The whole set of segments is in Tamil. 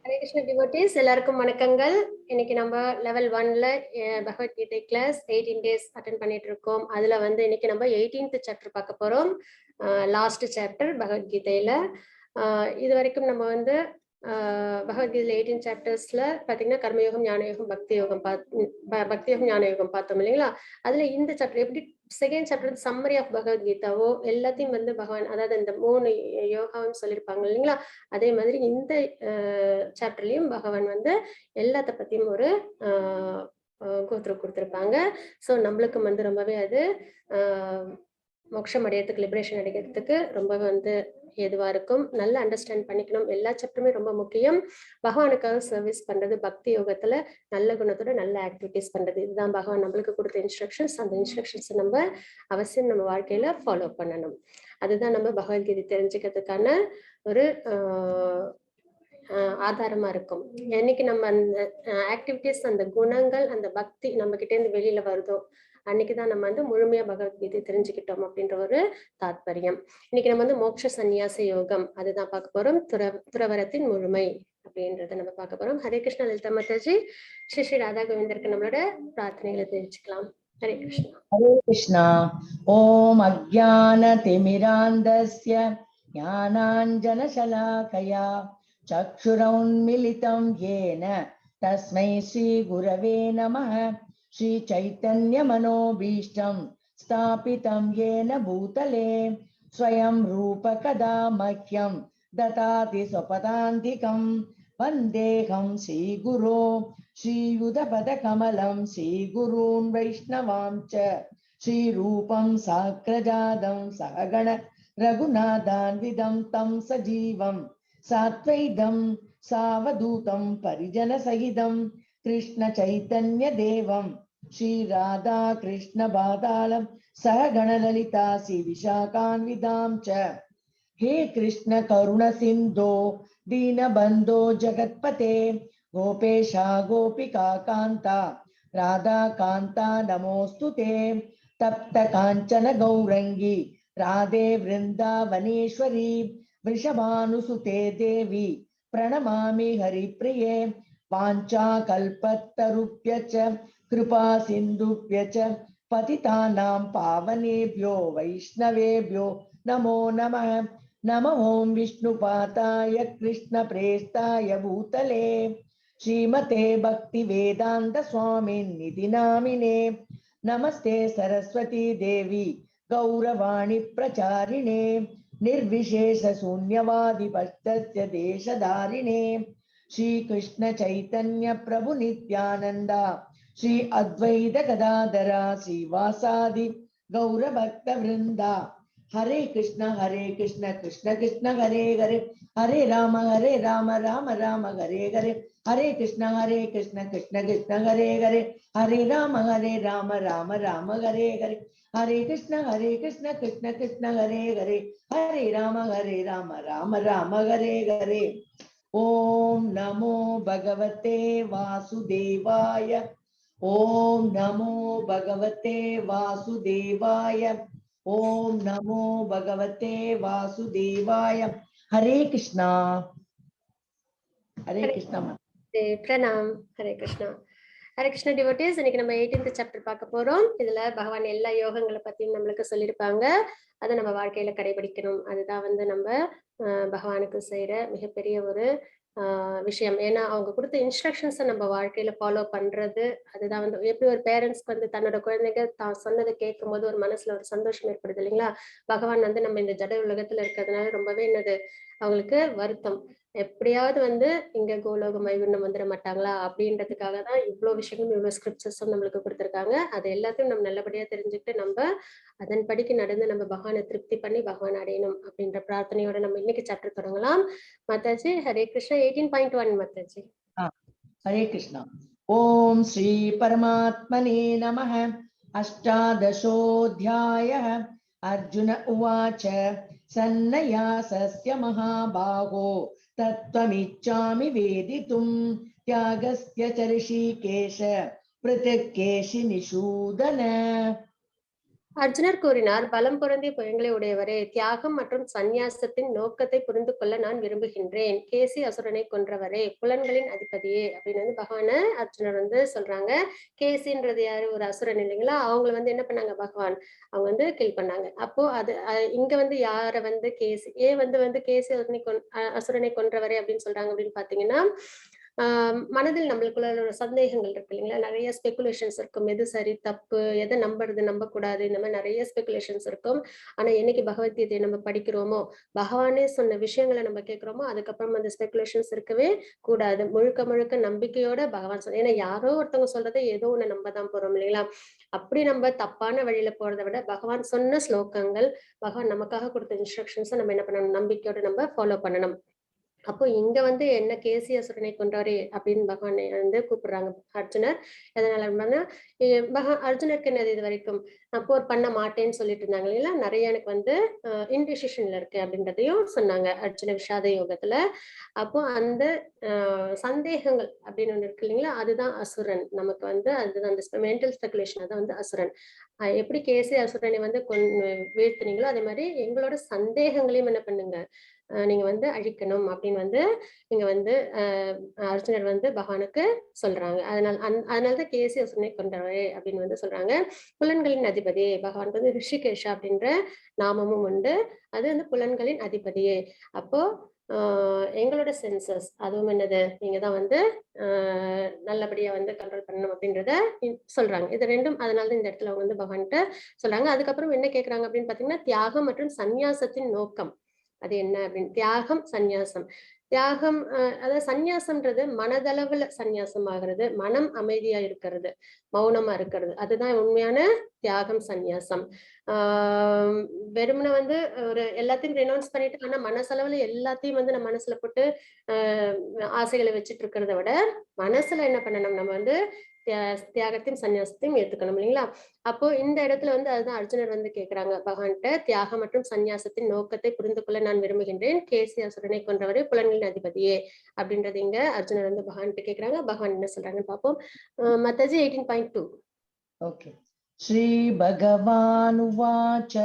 ஹரே கிருஷ்ண டிவோட்டீஸ் எல்லாருக்கும் வணக்கங்கள். இன்னைக்கு நம்ம லெவல் 1ல பகவத்கீதை கிளாஸ் 18 டேஸ் அட்டென்ட் பண்ணிட்டு இருக்கோம். அதுல வந்து இன்னைக்கு நம்ம 18th சாப்டர் பார்க்க போறோம். லாஸ்ட் சாப்டர் பகவத்கீதையில. இது வரைக்கும் நம்ம வந்து பகவத்கீதையில 18 சாப்டர்ஸ்ல பாத்தீங்கன்னா கர்மயோகம், ஞானயோகம், பக்தி யோகம் பக்தி யோகம், ஞான யோகம் பார்த்தோம் இல்லைங்களா? அதுல இந்த சாப்டர் எப்படி செகண்ட் சாப்டர் சம்மரி ஆஃப் பகவத்கீதாவோ எல்லாத்தையும் வந்து பகவான், அதாவது இந்த 3 யோகாவும் சொல்லியிருப்பாங்க இல்லைங்களா? அதே மாதிரி இந்த சாப்டர்லயும் பகவான் வந்து எல்லாத்த பத்தியும் ஒரு கோத்ரூ கொடுத்துருப்பாங்க. ஸோ நம்மளுக்கும் வந்து ரொம்பவே அது மோட்சம் அடையிறதுக்கு, லிபரேஷன் அடைகிறதுக்கு ரொம்பவே வந்து ஏதுவா இருக்கும். நல்லா அண்டர்ஸ்டாண்ட் பண்ணிக்கணும். எல்லா சாப்டருமே ரொம்ப முக்கியம். பகவானுக்காக சர்வீஸ் பண்றது, பக்தி யோகத்துல நல்ல குணத்தோட நல்ல ஆக்டிவிட்டிஸ் பண்றது, இதுதான் பகவான் நம்மளுக்கு கொடுத்த இன்ஸ்ட்ரக்ஷன்ஸ். அந்த இன்ஸ்ட்ரக்ஷன்ஸ் நம்ம அவசியம் நம்ம வாழ்க்கையில ஃபாலோ பண்ணணும். அதுதான் நம்ம பகவத்கீதை தெரிஞ்சுக்கிறதுக்கான ஒரு ஆதாரமா இருக்கும். என்னைக்கு நம்ம அந்த ஆக்டிவிட்டிஸ், அந்த குணங்கள், அந்த பக்தி நம்ம கிட்ட இருந்து வெளியில வருதோ அன்னைக்குதான் நம்ம வந்து முழுமையா பகவத்கீதை தெரிஞ்சுக்கிட்டோம் அப்படின்ற ஒரு தாத்பரியம். இன்னைக்கு நம்ம வந்து மோட்ச சந்நியாச யோகம் அதுதான் பார்க்க போறோம். துறவரத்தின் முழுமை அப்படின்றத நம்ம பார்க்க போறோம். ஹரே கிருஷ்ணா. லலிதா மாதாஜி, ஸ்ரீ ஸ்ரீ ராதா கோவிந்தருக்கு நம்மளோட பிரார்த்தனைகளை தெரிவிச்சுக்கலாம். ஹரே கிருஷ்ணா. ஹரே கிருஷ்ணா. ஓம் அஜ்ஞான திமிராந்தஸ்ய ஞானாஞ்சன சலாகயா சக்ஷுரௌன்மிலிதம் ஏன தஸ்மை ஸ்ரீ குரவே நமः. ஸ்ரீ சைத்தன்ய மனோபீஷ்டம் ஸ்தாபிதம் ஏன பூதலே ஸ்வயம் ரூப கதா மஹ்யம் ததாதி ஸ்வபதாந்திகம் வந்தேகம் ஸ்ரீ குரோ श्रीयुधपद कमलं श्रीगुरून् वैष्णवांच श्रीरूपं साग्रजातं सहगण रघुनाथान्वितं तं सजीवं सात्वैदं सावधूतं परिजनसहितं कृष्णचैतन्यदेवं श्रीराधा कृष्णपादालं सहगणललिता श्रीविशाखान्वितां च। हे कृष्ण करुण सिन्धो दीनबन्धो जगत्पते गोपेशा गोपिका कांता राधा कांता नमोस्तुते। तप्त कांचन गौरंगी राधे वृंदावनेश्वरी वृषभानुसुते देवी प्रणमामि हरिप्रिये। वाञ्छा कल्पतरुभ्यश्च कृपा सिन्धुभ्यश्च पतितानां पावनेभ्यो वैष्णवेभ्यो नमो नमः। नमो ओं विष्णुपादाय कृष्णप्रेष्ठाय भूतले श्रीमते भक्ति वेदांत स्वामिन्निधि नामिने। नमस्ते सरस्वती देवी गौरवाणी प्रचारिणे निर्विशेष शून्यवादी पश्चात्य देशधारिणे। श्री कृष्ण चैतन्य प्रभु नित्यानंद श्री अद्वैत गदाधरा श्रीवासादि गौर भक्त वृंदा। हरे कृष्ण कृष्ण कृष्ण हरे हरे हरे राम राम राम हरे हरे। हरे कृष्ण कृष्ण कृष्ण हरे हरे हरे राम राम राम हरे हरे। हरे कृष्ण कृष्ण कृष्ण हरे हरे हरे राम राम राम हरे हरे। ओम नमो भगवते वासुदेवाय। ओम नमो भगवते वासुदेवाय। ओम नमो भगवते वासुदेवाय। हरे कृष्णा हरे कृष्णा। பிரணாம். ஹரே கிருஷ்ணா. ஹரே கிருஷ்ண டிவோட்டீஸ், இன்னைக்கு நம்ம 18th சாப்டர் பார்க்க போறோம். இதுல பகவான் எல்லா யோகங்களை பத்தியும் நம்மளுக்கு சொல்லியிருப்பாங்க. அதை நம்ம வாழ்க்கையில கடைபிடிக்கணும். அதுதான் வந்து நம்ம பகவானுக்கு செய்யற மிகப்பெரிய ஒரு விஷயம். ஏன்னா அவங்க கொடுத்த இன்ஸ்ட்ரக்ஷன்ஸை நம்ம வாழ்க்கையில ஃபாலோ பண்றது, அதுதான் வந்து எப்படி ஒரு பேரண்ட்ஸ்க்கு வந்து தன்னோட குழந்தைங்க தான் சொன்னதை கேட்கும் போது ஒரு மனசுல ஒரு சந்தோஷம் ஏற்படுது இல்லைங்களா? பகவான் வந்து நம்ம இந்த ஜட உலகத்துல இருக்கிறதுனால ரொம்பவே என்னது அவங்களுக்கு வருத்தம். எப்படியாவது வந்து இங்க கோலோகம் வைகுண்டம் வந்துட மாட்டாங்களா அப்படின்றதுக்காக தான் இவ்வளவு விஷயங்களும் இவ்வளவு ஸ்கிரிப்சர்ஸும் நம்மளுக்கு கொடுத்துருக்காங்க. அது எல்லாத்தையும் நம்ம நல்லபடியா தெரிஞ்சுக்கிட்டு நம்ம அதன்படிக்கு நடந்து நம்ம பகவானை திருப்தி பண்ணி பகவான் அடையணும் அப்படின்ற பிரார்த்தனையோட நம்ம இன்னைக்கு சாப்டர் தொடங்கலாம். மாதாஜி ஹரே கிருஷ்ணா. 18.1 மாதாஜி. हरे कृष्णा. ओम श्री परमात्मने नमः। अष्टादशोऽध्यायः। अर्जुन उवाच सन्न्यासस्य महाबाहो तत्त्वमिच्छामि वेदितुं त्यागस्य च ऋषिकेश पृथक् केशिनिषूदन। அர்ஜுனர் கூறினார், பலம் பொருந்திய புயங்களை உடையவரே, தியாகம் மற்றும் சந்நியாசத்தின் நோக்கத்தை புரிந்து கொள்ள நான் விரும்புகின்றேன். கேசி அசுரனை கொன்றவரே, புலன்களின் அதிபதியே அப்படின்னு வந்து பகவான அர்ஜுனர் வந்து சொல்றாங்க. கேசின்றது யாரு? ஒரு அசுரன் இல்லைங்களா? அவங்க வந்து என்ன பண்ணாங்க பகவான்? அவங்க வந்து கில் பண்ணாங்க. அப்போ அது இங்க வந்து யார வந்து கேசி ஏன் வந்து கேசி அசுரனை கொன்றவரே அப்படின்னு சொல்றாங்க அப்படின்னு பாத்தீங்கன்னா, மனதில் நம்மளுக்குள்ள ஒரு சந்தேகங்கள் இருக்கு இல்லைங்களா? நிறைய ஸ்பெகுலேஷன்ஸ் இருக்கும். எது சரி தப்பு, எதை நம்புறது நம்பக்கூடாது, இந்த மாதிரி நிறைய ஸ்பெகுலேஷன்ஸ் இருக்கும். ஆனா என்னைக்கு பகவத்கீதையை நம்ம படிக்கிறோமோ, பகவானே சொன்ன விஷயங்களை நம்ம கேட்கிறோமோ, அதுக்கப்புறம் அந்த ஸ்பெகுலேஷன்ஸ் இருக்கவே கூடாது. முழுக்க முழுக்க நம்பிக்கையோட பகவான் சொல்ல, ஏன்னா யாரோ ஒருத்தவங்க சொல்றதை ஏதோ ஒண்ணு நம்ப தான் போறோம் இல்லைங்களா? அப்படி நம்ம தப்பான வழியில போறதை விட பகவான் சொன்ன ஸ்லோகங்கள், பகவான் நமக்காக கொடுத்த இன்ஸ்ட்ரக்ஷன்ஸை நம்ம என்ன பண்ணணும்? நம்பிக்கையோட நம்ம ஃபாலோ பண்ணணும். அப்போ இங்க வந்து என்ன கேசி அசுரனை கொன்றாரே அப்படின்னு பகவான் வந்து கூப்பிடுறாங்க அர்ஜுனர். அதனால அர்ஜுனருக்கு என்னது இது வரைக்கும் நான் போர் பண்ண மாட்டேன்னு சொல்லிட்டு இருந்தாங்க இல்லையா? நிறைய எனக்கு வந்து இன்டிசிஷன்ல இருக்கு அப்படின்றதையும் சொன்னாங்க அர்ஜுன விஷாத யோகத்துல. அப்போ அந்த சந்தேகங்கள் அப்படின்னு ஒண்ணு இருக்கு இல்லைங்களா? அதுதான் அசுரன். நமக்கு வந்து அதுதான் அந்த மென்டல் ஸ்பெகுலேஷன் தான் வந்து அசுரன். எப்படி கேசி அசுரனை வந்து வீழ்த்தினீங்களோ அதே மாதிரி எங்களோட சந்தேகங்களையும் என்ன பண்ணுங்க, நீங்க வந்து அழிக்கணும் அப்படின்னு வந்து நீங்க வந்து அர்ஜுனர் வந்து பகவானுக்கு சொல்றாங்க. அதனாலதான் கேசி அசுரனை கொண்டவரே அப்படின்னு வந்து சொல்றாங்க. புலன்களின் அதிபதி பகவானுக்கு வந்து ரிஷிகேஷா அப்படின்ற நாமமும் உண்டு. அது வந்து புலன்களின் அதிபதியே. அப்போ எங்களோட சென்சஸ் அதுவும் என்னது, நீங்க தான் வந்து நல்லபடியா வந்து கண்ட்ரோல் பண்ணணும் அப்படின்றத சொல்றாங்க. இது ரெண்டும் அதனால இந்த இடத்துல அவங்க வந்து பகவான்கிட்ட சொல்றாங்க. அதுக்கப்புறம் என்ன கேட்கறாங்க அப்படின்னு பாத்தீங்கன்னா, தியாகம் மற்றும் சந்நியாசத்தின் நோக்கம் அது என்ன அப்படின்னு. தியாகம் சந்நியாசம். தியாகம் அதாவது சந்நியாசம்ன்றது மனதளவுல சந்நியாசம் ஆகிறது, மனம் அமைதியா இருக்கிறது, மௌனமா இருக்கிறது, அதுதான் உண்மையான தியாகம் சந்நியாசம். வெறுமனை வந்து ஒரு எல்லாத்தையும் ரெனவுன்ஸ் பண்ணிட்டு ஆனா மனசளவுல எல்லாத்தையும் வந்து நம்ம மனசுல போட்டு ஆசைகளை வச்சுட்டு இருக்கிறத விட மனசுல என்ன பண்ணணும், நம்ம வந்து தியாகத்தையும் சந்நியாசத்தையும் ஏத்துக்கணும் இல்லைங்களா? அப்போ இந்த இடத்துல வந்து அதுதான் அர்ஜுனர் வந்து கேட்கிறாங்க பகவான்கிட்ட, தியாகம் மற்றும் சந்நியாசத்தின் நோக்கத்தை புரிந்து கொள்ள நான் விரும்புகின்றேன். கேசி அசுரனை கொன்றவரே, புலன்களின் அதிபதியே அப்படின்றது இங்க அர்ஜுனர் வந்து பகவான்கிட்ட கேட்கிறாங்க. பகவான் என்ன சொல்றாங்கன்னு பார்ப்போம். மத்தஜி 18.2. ஓகே. ஸ்ரீ பகவானுவாச்ச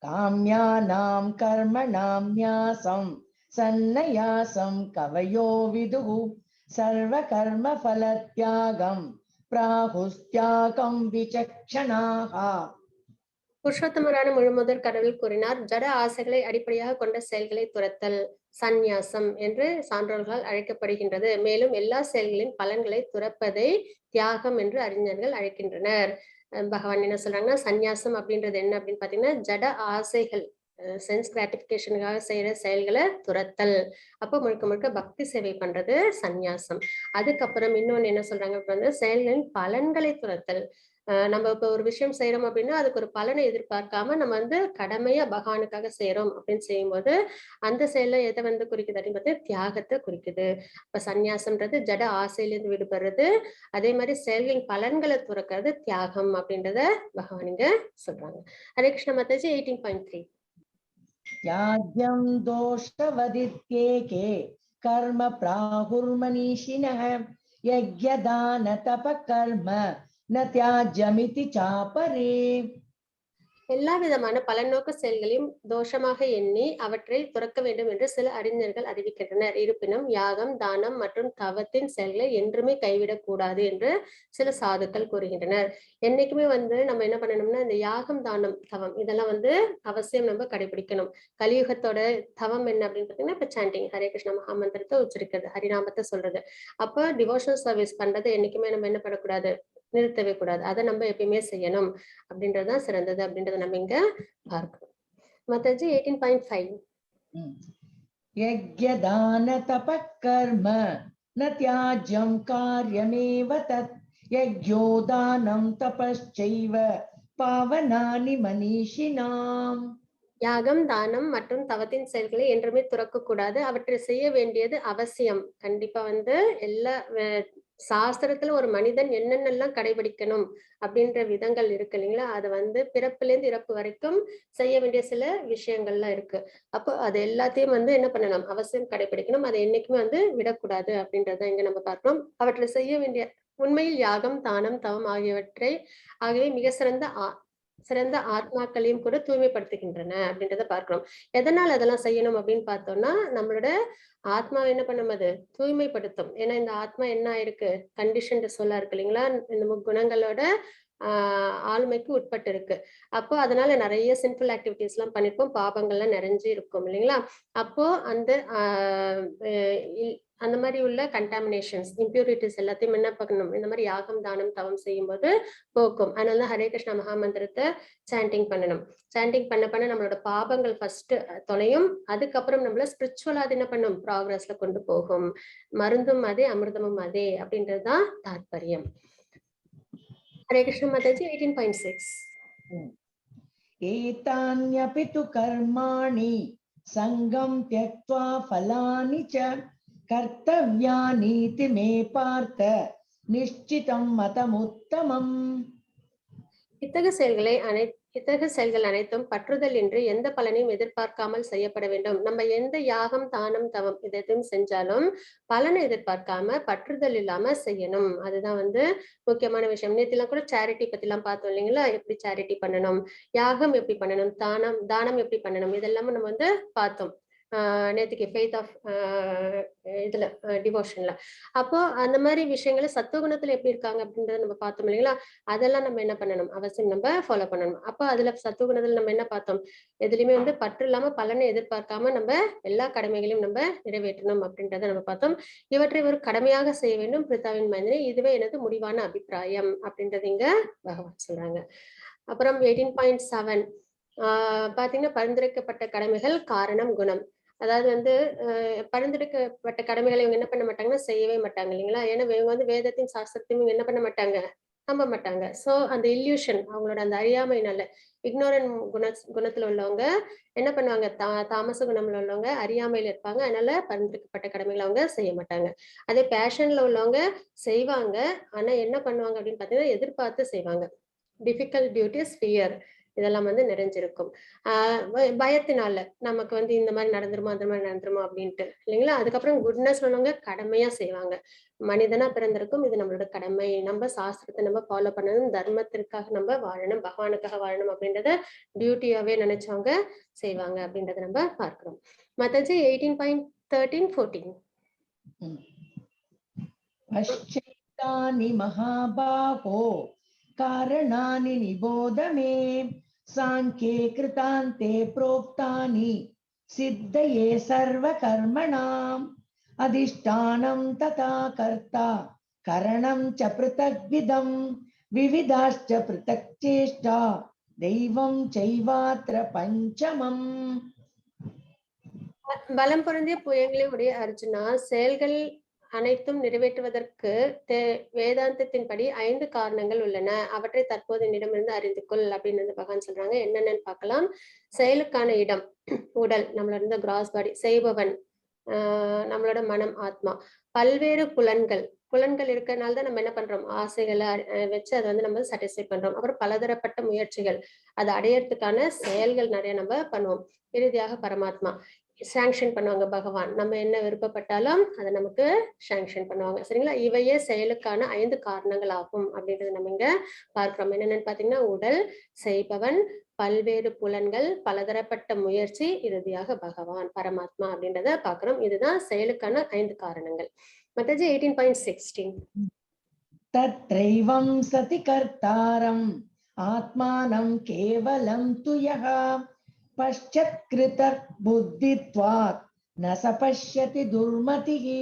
காம்யானாம் கர்மணாம் ஞாசம் சந்நியாசம் கவயோ விதுஹு சர்வ கர்ம ஃபலத்யாகம் பிராஹுஸ்த்யாகம் விசக்ஷணாஹ. புருஷோத்தமரான முழுமுதற் கடவுள் கூறினார், ஜட ஆசைகளை அடிப்படையாக கொண்ட செயல்களை துரத்தல் சந்நியாசம் என்று சான்றோர்களால் அழைக்கப்படுகின்றது. மேலும் எல்லா செயல்களின் பலன்களை துறப்பதை தியாகம் என்று அறிஞர்கள் அழைக்கின்றனர். பகவான் என்ன சொல்றாங்கன்னா, சந்நியாசம் அப்படின்றது என்ன அப்படின்னு பாத்தீங்கன்னா, ஜட ஆசைகள் சென்ஸ் கிராட்டிபிகேஷனுக்காக செய்யற செயல்களை துரத்தல். அப்போ முழுக்க முழுக்க பக்தி சேவை பண்றது சந்நியாசம். அதுக்கப்புறம் இன்னொன்னு என்ன சொல்றாங்க, செயல்களின் பலன்களை துரத்தல். நம்ம இப்ப ஒரு விஷயம் செய்யறோம் அப்படின்னா அதுக்கு ஒரு பலனை எதிர்பார்க்காம நம்ம வந்து கடமையா பகவானுக்காக செய்யறோம் அப்படின்னு செய்யும்போது அந்த செயல எதை வந்து குறிக்குது அப்படின்னு பார்த்து தியாகத்தை குறிக்குது. இப்ப சந்நியாசம்ன்றது ஜட ஆசையிலிருந்து விடுபடுறது, அதே மாதிரி செயல்களின் பலன்களை துறக்கிறது தியாகம் அப்படின்றத பகவான் இங்க சொல்றாங்க. ஹரே கிருஷ்ண மாதாஜி 18.3. யாஜ்யம் தோஷவதித்யேகே கர்ம பிராஹுர்மனிஷினஹ யஜ்யதான தப கர்ம ந தியாஜ்யமிதி சாபரே. எல்லா விதமான பலநோக்கு செயல்களையும் தோஷமாக எண்ணி அவற்றை துறக்க வேண்டும் என்று சில அறிஞர்கள் அறிவிக்கின்றனர். இருப்பினும் யாகம், தானம் மற்றும் தவத்தின் செயல்களை என்றுமே கைவிடக்கூடாது என்று சில சாதுக்கள் கூறுகின்றனர். என்னைக்குமே வந்து நம்ம என்ன பண்ணணும்னா இந்த யாகம், தானம், தவம் இதெல்லாம் வந்து அவசியம் நம்ம கடைபிடிக்கணும். கலியுகத்தோட தவம் என்ன அப்படின்னு பாத்தீங்கன்னா இப்ப சாண்டிங் ஹரே கிருஷ்ண மகாமந்திரத்தை உச்சரிக்கிறது, ஹரிநாமத்தை சொல்றது. அப்ப டிவோஷனல் சர்வீஸ் பண்றது என்னைக்குமே நம்ம என்ன பண்ணக்கூடாது, நிறுத்தவே கூடாது. அதை நம்ம எப்பயுமே செய்யணும் அப்படின்றதுதான் சிறந்தது அப்படின்றத நம்ம இங்க பார்க்கணும். மாதாஜி 18.5. யஜ்யதான தப கர்ம ந தியாஜ்யம் கார்யமேவ தத் யஜ்யோதானம் தபஸ்சைவ பாவனானி மனிஷினாம். யாகம், தானம் மற்றும் தவத்தின் செயல்களை என்றுமே துறக்க கூடாது. அவற்றை செய்ய வேண்டியது அவசியம். கண்டிப்பா வந்து எல்லா சாஸ்திரத்துல ஒரு மனிதன் என்னென்னலாம் கடைபிடிக்கணும் அப்படின்ற விதங்கள் இருக்கு இல்லைங்களா? அது வந்து பிறப்பிலேருந்து இறப்பு வரைக்கும் செய்ய வேண்டிய சில விஷயங்கள்லாம் இருக்கு. அப்போ அது எல்லாத்தையும் வந்து என்ன பண்ணணும், அவசியம் கடைபிடிக்கணும். அதை என்னைக்குமே வந்து விடக்கூடாது அப்படின்றத இங்க நம்ம பார்க்கிறோம். அவற்றை செய்ய வேண்டிய உண்மையில் யாகம், தானம், தவம் ஆகியவை மிக சிறந்த சிறந்த ஆத்மாக்களையும் கூட தூய்மைப்படுத்துகின்றன அப்படின்றத பார்க்கிறோம். எதனால் அதெல்லாம் செய்யணும் அப்படின்னு பார்த்தோம்னா, நம்மளோட ஆத்மாவை என்ன பண்ணும் அது தூய்மைப்படுத்தும். ஏன்னா இந்த ஆத்மா என்ன ஆயிருக்கு, கண்டிஷன்டு சொல்லா இருக்கு இல்லைங்களா, இந்த முக்குணங்களோட ஆளுமைக்கு உட்பட்டு இருக்கு. அப்போ அதனால நிறைய சின்ஃபுல் ஆக்டிவிட்டிஸ் எல்லாம் பண்ணிருப்போம், பாபங்கள்லாம் நிறைஞ்சு இருக்கும் இல்லைங்களா. அப்போ அந்த அந்த மாதிரி உள்ள கண்டாமினேஷன்ஸ், இம்பியூரிட்டிஸ் எல்லாத்தையும் என்ன பண்ணணும், இந்த மாதிரி யாகம் தானம் தவம் செய்யும்போது போக்கும். அதனால ஹரே கிருஷ்ணா மகாமந்திரத்தை சாண்டிங் பண்ணணும். சாண்டிங் பண்ண பண்ண நம்மளோட பாபங்கள் ஃபர்ஸ்ட் தொலையும், அதுக்கப்புறம் நம்மள ஸ்பிரிச்சுவலா அது என்ன பண்ணும், ப்ராக்ரஸ்ல கொண்டு போகும். மருந்தும் அதே அமிர்தமும் அதே அப்படின்றதுதான் தாற்பயம். हरे कृष्ण माताजी 18.6 एतान्यपि तु कर्माणि संगं त्यक्त्वा फलानि च कर्तव्यानीति मे पार्थ निश्चितं मतमुत्तमम्. இத்தகைய செயல்கள் அனைத்தும் பற்றுதல் இன்றி எந்த பலனையும் எதிர்பார்க்காமல் செய்யப்பட வேண்டும். நம்ம எந்த யாகம் தானம் தவம் எதையும் செஞ்சாலும் பலனை எதிர்பார்க்காம பற்றுதல் இல்லாம செய்யணும். அதுதான் முக்கியமான விஷயம். நேற்றுலாம் கூட சேரிட்டி பத்தி எல்லாம் பார்த்தோம் இல்லைங்களா, எப்படி சேரிட்டி பண்ணணும், யாகம் எப்படி பண்ணணும், தானம் எப்படி பண்ணணும், இதெல்லாமும் நம்ம பார்த்தோம் நேற்றுக்கு ஃபெய்த் ஆஃப் இதுல டிவோஷன்ல. அப்போ அந்த மாதிரி விஷயங்களை சத்துவகுணத்துல எப்படி இருக்காங்க அப்படின்றத நம்ம பார்த்தோம் இல்லைங்களா, அதெல்லாம் நம்ம என்ன பண்ணணும், அவசியம் நம்ம ஃபாலோ பண்ணணும். அப்போ அதுல சத்துவகுணத்துல நம்ம என்ன பார்த்தோம், எதுலையுமே பற்று இல்லாம பலனை எதிர்பார்க்காம நம்ம எல்லா கடமைகளையும் நம்ம நிறைவேற்றணும் அப்படின்றத நம்ம பார்த்தோம். இவற்றை ஒரு கடமையாக செய்ய வேண்டும் பிரித்தாவின் மனிதனே, இதுவே எனது முடிவான அபிப்பிராயம் அப்படின்றது இங்க பகவான் சொல்றாங்க. அப்புறம் 18.7 பாத்தீங்கன்னா, பரிந்துரைக்கப்பட்ட கடமைகள் காரணம் குணம். அதாவது பரிந்துரைக்கப்பட்ட கடமைகளை இவங்க என்ன பண்ண மாட்டாங்கன்னா செய்யவே மாட்டாங்க இல்லைங்களா. ஏன்னா இவங்க வேதத்தின் சாஸ்திரத்தையும் இவங்க என்ன பண்ண மாட்டாங்க, நம்ப மாட்டாங்க. சோ அந்த இல்யூஷன், அவங்களோட அந்த அறியாமையினால, இக்னோரன் குணத்துல உள்ளவங்க என்ன பண்ணுவாங்க, தாமச குணம்ல உள்ளவங்க அறியாமையில இருப்பாங்க. அதனால பரிந்துரைக்கப்பட்ட கடமைகளை அவங்க செய்ய மாட்டாங்க. அதே பேஷன்ல உள்ளவங்க செய்வாங்க, ஆனா என்ன பண்ணுவாங்க அப்படின்னு பாத்தீங்கன்னா எதிர்பார்த்து செய்வாங்க. டிஃபிகல்ட் டியூட்டிஸ், ஃபியர் இதெல்லாம் நிறைஞ்சிருக்கும். பயத்தினால நமக்கு இந்த மாதிரி நடந்துருமா அந்த மாதிரி நடந்துருமா அப்படின்ட்டு இல்லைங்களா. அதுக்கப்புறம் குட்னஸ் உள்ளவங்க கடமையா செய்வாங்க. மனிதனா பிறந்திருக்கும், இது நம்மளோட கடமை, நம்ம சாஸ்திரத்தை நம்ம ஃபாலோ பண்ணணும், தர்மத்திற்காக நம்ம வாழணும், பகவானுக்காக வாழணும் அப்படின்றத டியூட்டியாவே நினைச்சவங்க செய்வாங்க அப்படின்றத நம்ம பார்க்கிறோம். மாதாஜி 18.13-14 பஷ்சைத்தானி மகாபாஹோ காரணானி நிபோத மே சாங்கே கிருதாந்தே ப்ரோக்தானி சித்தயே சர்வ கர்மணாம் அதிஷ்டானம் ததா கர்த்தா கரணம் ச ப்ருதக்விதம் விவிதாஷ்ச ப்ருதக் சேஷ்டா தெய்வம் சைவாத்ர பஞ்சமம். பலம் பொருந்திய புயங்களே உடைய அர்ஜுனா, செயல்கள் அனைத்தும் நிறைவேற்றுவதற்கு வேதாந்தத்தின்படி 5 காரணங்கள் உள்ளன. அவற்றை தற்போது என்னிடமிருந்து அறிந்து கொள் அப்படின்னு பகவான் சொல்றாங்க. என்னென்னு பார்க்கலாம். செயலுக்கான இடம் உடல், நம்மளோட கிராஸ் பாடி. செய்பவன் நம்மளோட மனம் ஆத்மா. பல்வேறு புலன்கள் இருக்கிறதுனால தான் நம்ம என்ன பண்றோம், ஆசைகளை வச்சு அதை நம்ம சாட்டிஸ்ஃபை பண்றோம். அப்புறம் பலதரப்பட்ட முயற்சிகள், அதை அடையறதுக்கான செயல்கள் நிறைய நம்ம பண்ணுவோம். இறுதியாக பரமாத்மா சாங்ஷன் பண்ணுவாங்க பகவான். நம்ம என்ன விருப்பப்பட்டாலும் அதை நமக்கு சாங்ஷன் பண்ணுவாங்க சரிங்களா. இவையே செயலுக்கான 5 காரணங்கள் ஆகும் அப்படின்றத நம்ம இங்க பார்க்கிறோம். என்னென்னு பாத்தீங்கன்னா உடல், செய்பவன், பல்வேறு புலன்கள், பலதரப்பட்ட முயற்சி, இறுதியாக பகவான் பரமாத்மா அப்படின்றத பாக்குறோம். இதுதான் செயலுக்கான 5 காரணங்கள். மாதாஜி 18.16 தத்ரைவம் சதி கர்த்தாரம் ஆத்மானம் கேவலம் துயஹ பஷ்சத்கிருத புத்தித்வாத் ந சபஷ்யதி துர்மதிஹி.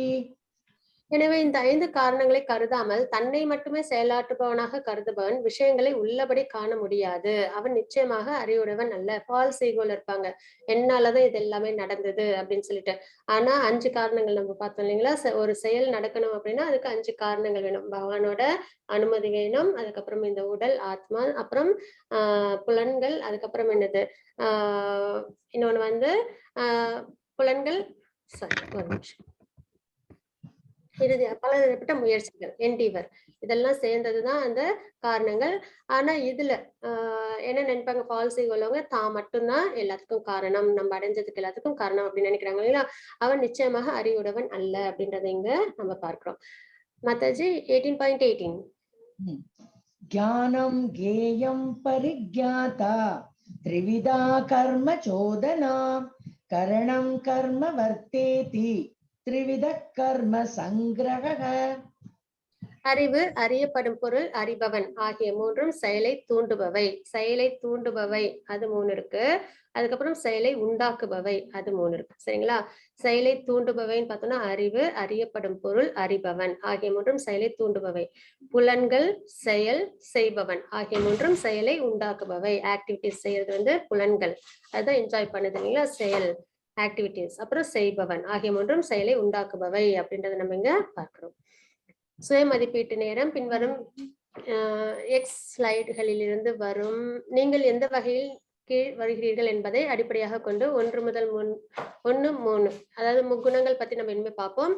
எனவே இந்த 5 காரணங்களை கருதாமல் தன்னை மட்டுமே செயலாற்றுபவனாக கருதுபவன் விஷயங்களை உள்ளபடி காண முடியாது. அவன் நிச்சயமாக அறிவுடையவன் அல்ல. ஃபால்ஸ் ஈகோல இருப்பாங்க, என்னாலதான் இது எல்லாமே நடந்தது அப்படின்னு சொல்லிட்டு. ஆனா 5 காரணங்கள் நம்ம பார்த்தோம் இல்லைங்களா. ஒரு செயல் நடக்கணும் அப்படின்னா அதுக்கு 5 காரணங்கள் வேணும். பகவானோட அனுமதி வேணும், அதுக்கப்புறம் இந்த உடல் ஆத்மா, அப்புறம் புலன்கள், அதுக்கப்புறம் என்னது இன்னொன்னு புலன்கள், ஒரு நிமிஷம், பலதரப்பட்ட முயற்சிகள், என்டிவர், இதெல்லாம் சேர்ந்ததுதான் அந்த காரணங்கள். ஆனா இதுல என்ன நினைப்பாங்க, ஃபால்ஸ் ஈகோலவங்க தான் மட்டும்தான் எல்லாத்துக்கும் காரணம், நம்ம அடைஞ்சதுக்கு எல்லாத்துக்கும் காரணம் அப்படின்னு நினைக்கிறாங்க இல்லைங்களா. அவன் நிச்சயமாக அறிவுடையவன் அல்ல அப்படின்றத இங்க நம்ம பார்க்கிறோம். மாதாஜி 18.18 ज्ञानं ज्ञेयं परिज्ञाता त्रिविधा कर्म चोदना करणं कर्म वर्तेति त्रिविध कर्म संग्रहः அறிவு, அறியப்படும் பொருள், அறிபவன் ஆகிய மூன்றும் செயலை தூண்டுபவை. செயலை தூண்டுபவை அது 3 இருக்கு. அதுக்கப்புறம் செயலை உண்டாக்குபவை அது 3 இருக்கு. சரிங்களா? செயலை தூண்டுபவைன்னு பார்த்தோம்னா அறிவு, அறியப்படும் பொருள், அறிபவன் ஆகிய மூன்றும் செயலை தூண்டுபவை. புலன்கள், செயல், செய்பவன் ஆகிய மூன்றும் செயலை உண்டாக்குபவை. ஆக்டிவிட்டிஸ் செய்யறது வந்து புலன்கள், அதுதான் என்ஜாய் பண்ணுது இல்லைங்களா? செயல் ஆக்டிவிட்டிஸ். அப்புறம் செய்பவன் ஆகிய மூன்றும் செயலை உண்டாக்குபவை அப்படின்றத நம்ம இங்க பார்க்கிறோம். சுய மதிப்பீட்டு நேரம் பின்வரும் எக்ஸ் ஸ்லைடுகளில் இருந்து வரும். நீங்கள் எந்த வகையில் கீழ் வருகிறீர்கள் என்பதை அடிப்படையாக கொண்டு 1 முதல் 3 அதாவது முக்குணங்கள் பத்தி நம்ம இனிமே பார்ப்போம்.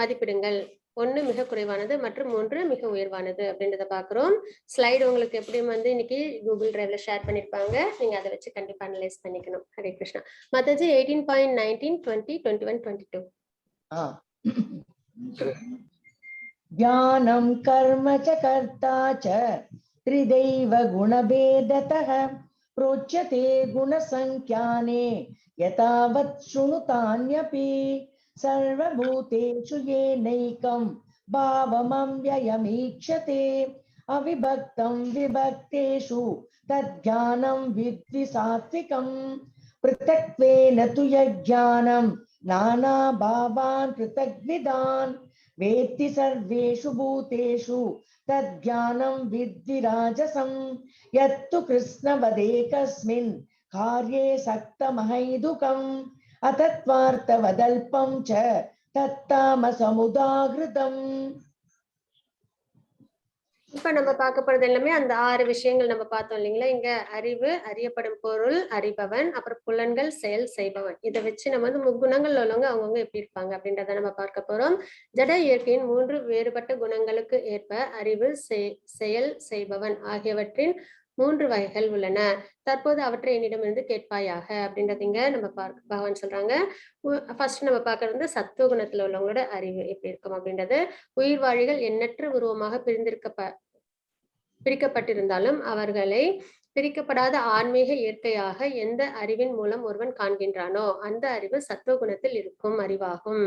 மதிப்பிடுங்கள். 1 மிக குறைவானது மற்றும் 3 மிக உயர்வானது அப்படின்றத பாக்குறோம். ஸ்லைடு உங்களுக்கு எப்படி வந்து இன்னைக்கு கூகுள் டிரைவ்ல ஷேர் பண்ணிருப்பாங்க. நீங்க அதை வச்சு கண்டிப்பா அனலைஸ் பண்ணிக்கணும். ஹரே கிருஷ்ணா. மத்தஜி 18.19, 20, 21, 22. ज्ञानं कर्म च कर्ता च त्रिदैव गुणभेदतः प्रोच्यते गुणसंख्याने यतावत् शृणुतान्यपि सर्वभूतेषु येनैकं भावमव्ययमीक्षते अविभक्तं विभक्तेषु तज्ज्ञानं विद्धि सात्विकं पृथक्त्वेन तु यज्ञानं नानाभावान् पृथग्विदान् वेत्ति सर्वेषु भूतेषु तज्ज्ञानं विद्धि राजसं यत्तु कृष्णवदेकस्मिन् कार्ये सक्तमहैदुकम् अतत्त्वार्थवदल्पं च तत्तामसमुदाहृतम्. இப்ப நம்ம பார்க்க போறது எல்லாமே அந்த 6 விஷயங்கள் நம்ம பார்த்தோம் இல்லைங்களா? இங்க அறிவு, அறியப்படும் பொருள், அறிபவன், அப்புறம் புலன்கள், செயல், செய்பவன். இதை வச்சு நம்ம வந்து முக்குணங்கள்ல உள்ளவங்க அவங்கவுங்க எப்படி இருப்பாங்க அப்படின்றத நம்ம பார்க்க போறோம். ஜட இயற்கையின் 3 வேறுபட்ட குணங்களுக்கு ஏற்ப அறிவு, செயல், செய்பவன் ஆகியவற்றின் 3 வகைகள் உள்ளன. தற்போது அவற்றை என்னிடமிருந்து கேட்பாயாக அப்படின்றது இங்க நம்ம பகவான் சொல்றாங்க. ஃபர்ஸ்ட் நம்ம பார்க்கறது வந்து சத்துவ குணத்துல உள்ளவங்களோட அறிவு எப்படி இருக்கும் அப்படின்றது. உயிர்வாழிகள் எண்ணற்ற உருவமாக பிரிக்கப்பட்டிருந்தாலும் அவர்களை பிரிக்கப்படாத ஆன்மீக இயற்கையாக எந்த அறிவின் மூலம் ஒருவன் காண்கின்றானோ அந்த அறிவு சத்துவ குணத்தில் இருக்கும் அறிவாகும்.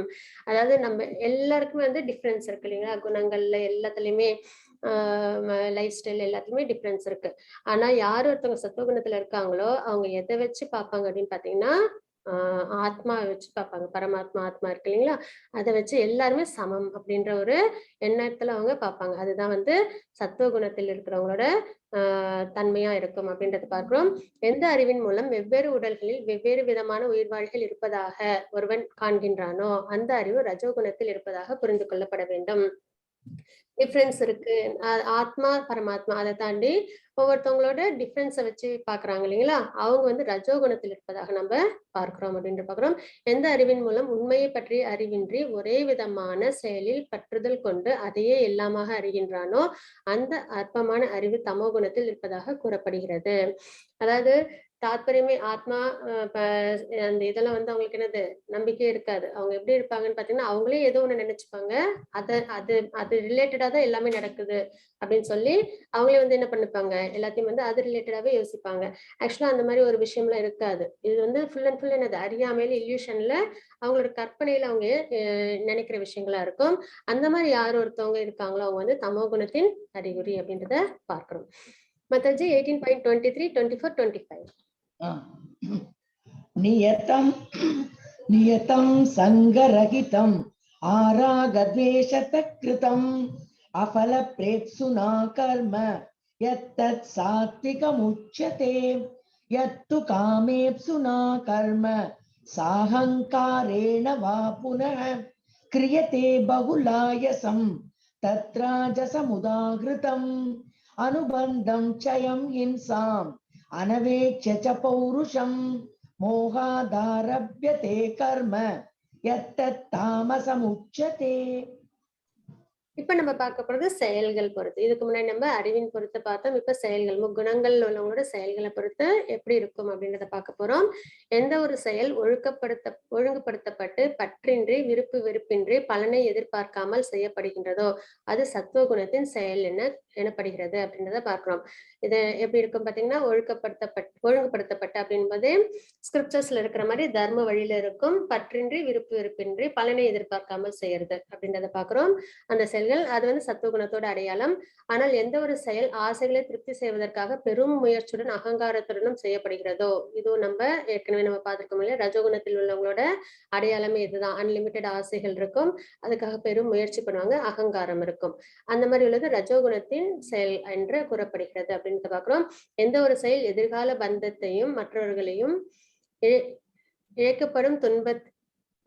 அதாவது நம்ம எல்லாருக்குமே வந்து டிஃபரன்ஸ் இருக்கு இல்லைங்களா? குணங்கள்ல எல்லாத்துலயுமே லைஃப் ஸ்டைல் எல்லாத்துலயுமே டிஃபரன்ஸ் இருக்கு. ஆனா யார் ஒருத்தவங்க சத்துவ குணத்துல இருக்காங்களோ அவங்க எதை வச்சு பார்ப்பாங்க அப்படின்னு பாத்தீங்கன்னா ஆத்மாவை வச்சு பார்ப்பாங்க. பரமாத்மா ஆத்மா இருக்கு இல்லைங்களா? அதை வச்சு எல்லாருமே சமம் அப்படின்ற ஒரு எண்ணத்துல அவங்க பார்ப்பாங்க. அதுதான் வந்து சத்துவ குணத்தில் இருக்கிறவங்களோட தன்மையா இருக்கும் அப்படின்றத பார்க்கிறோம். எந்த அறிவின் மூலம் வெவ்வேறு உடல்களில் வெவ்வேறு விதமான உயிர்வாழ்கள் இருப்பதாக ஒருவன் காண்கின்றானோ அந்த அறிவு ரஜோகுணத்தில் இருப்பதாக புரிந்து கொள்ளப்பட வேண்டும். டிஃபரன்ஸ் இருக்கு. ஆத்மா பரமாத்மா அதை தாண்டி ஒவ்வொருத்தவங்களோட டிஃபரன்ஸை வச்சு பாக்குறாங்க இல்லைங்களா? அவங்க வந்து ரஜோகுணத்தில் இருப்பதாக நம்ம பார்க்கிறோம் அப்படின்னு பாக்குறோம். எந்த அறிவின் மூலம் உண்மையை பற்றி அறிவின்றி ஒரே விதமான செயலில் பற்றுதல் கொண்டு அதையே எல்லாமாக அறிகின்றானோ அந்த அற்பமான அறிவு தமோ குணத்தில் இருப்பதாக கூறப்படுகிறது. அதாவது தாத்பரியமே ஆத்மா அந்த இதெல்லாம் வந்து அவங்களுக்கு என்னது நம்பிக்கையே இருக்காது. அவங்க எப்படி இருப்பாங்கன்னு பாத்தீங்கன்னா அவங்களே ஏதோ ஒண்ணு நினைச்சுப்பாங்க. அது ரிலேட்டடா தான் எல்லாமே நடக்குது அப்படின்னு சொல்லி அவங்களே வந்து என்ன பண்ணிப்பாங்க, எல்லாத்தையும் வந்து அது ரிலேட்டடாவே யோசிப்பாங்க. ஆக்சுவலா அந்த மாதிரி ஒரு விஷயம்லாம் இருக்காது. இது வந்து ஃபுல் அண்ட் ஃபுல் என்னது அறியாமையில இல்யூஷன்ல அவங்களோட கற்பனையில அவங்க நினைக்கிற விஷயங்களா இருக்கும். அந்த மாதிரி யார் ஒருத்தவங்க இருக்காங்களோ அவங்க வந்து தமோ குணத்தின் அறிகுறி அப்படின்றத பார்க்கிறோம். மத்தஜி 18.23, 24, 25. नियतं संगरहितम् आरागद्वेषतः कृतम् अफलप्रेप्सुना कर्म यत्तत् सात्विकमुच्यते यत्तु कामेप्सुना कर्म साहंकारेण वा पुनः क्रियते बहुलायसं तत्राजसमुदाहृतम् अनुबन्धं चयं हिंसाम् अनवेक्ष्य च पौरुषं मोहादारभ्यते कर्म यत्तत् तामसमुच्यते. இப்ப நம்ம பார்க்க போறது செயல்கள் பொறுத்து. இதுக்கு முன்னாடி நம்ம அறிவின் பொறுத்து பார்த்தோம். இப்ப செயல்கள் முக்குணங்கள் உள்ளவங்களோட செயல்களை பொறுத்து எப்படி இருக்கும் அப்படின்றத பார்க்க போறோம். எந்த ஒரு செயல் ஒழுங்குபடுத்தப்பட்டு பற்றின்றி விருப்பு வெறுப்பின்றி பலனை எதிர்பார்க்காமல் செய்யப்படுகின்றதோ அது சத்துவ குணத்தின் செயல் என எனப்படுகிறது அப்படின்றத பார்க்கிறோம். இது எப்படி இருக்கும் பாத்தீங்கன்னா, ஒழுங்குபடுத்தப்பட்ட அப்படின்பது ஸ்கிரிப்சர்ஸ்ல இருக்கிற மாதிரி தர்ம வழியில இருக்கும். பற்றின்றி விருப்பு வெறுப்பின்றி பலனை எதிர்பார்க்காமல் செய்யறது அப்படின்றத பார்க்கிறோம். அந்த செயல்கள் அது வந்து சத்துவகுணத்தோட அடையாளம். ஆனால் எந்த ஒரு செயல் ஆசைகளை திருப்தி செய்வதற்காக பெரும் முயற்சியுடன் அகங்காரத்துடனும் செய்யப்படுகிறதோ, இதுவும் நம்ம ஏற்கனவே நம்ம பார்த்திருக்கோம் இல்லையா, ரஜோகுணத்தில் உள்ளவங்களோட அடையாளமே இதுதான். அன்லிமிட்டெட் ஆசைகள் இருக்கும், அதுக்காக பெரும் முயற்சி பண்ணுவாங்க, அகங்காரம் இருக்கும். அந்த மாதிரி உள்ளது ரஜோகுணத்தின் செயல் என்று கூறப்படுகிறது அப்படின்னு பார்க்கிறோம். எந்த ஒரு செயல் எதிர்கால பந்தத்தையும் மற்றவர்களையும் இழைக்கப்படும்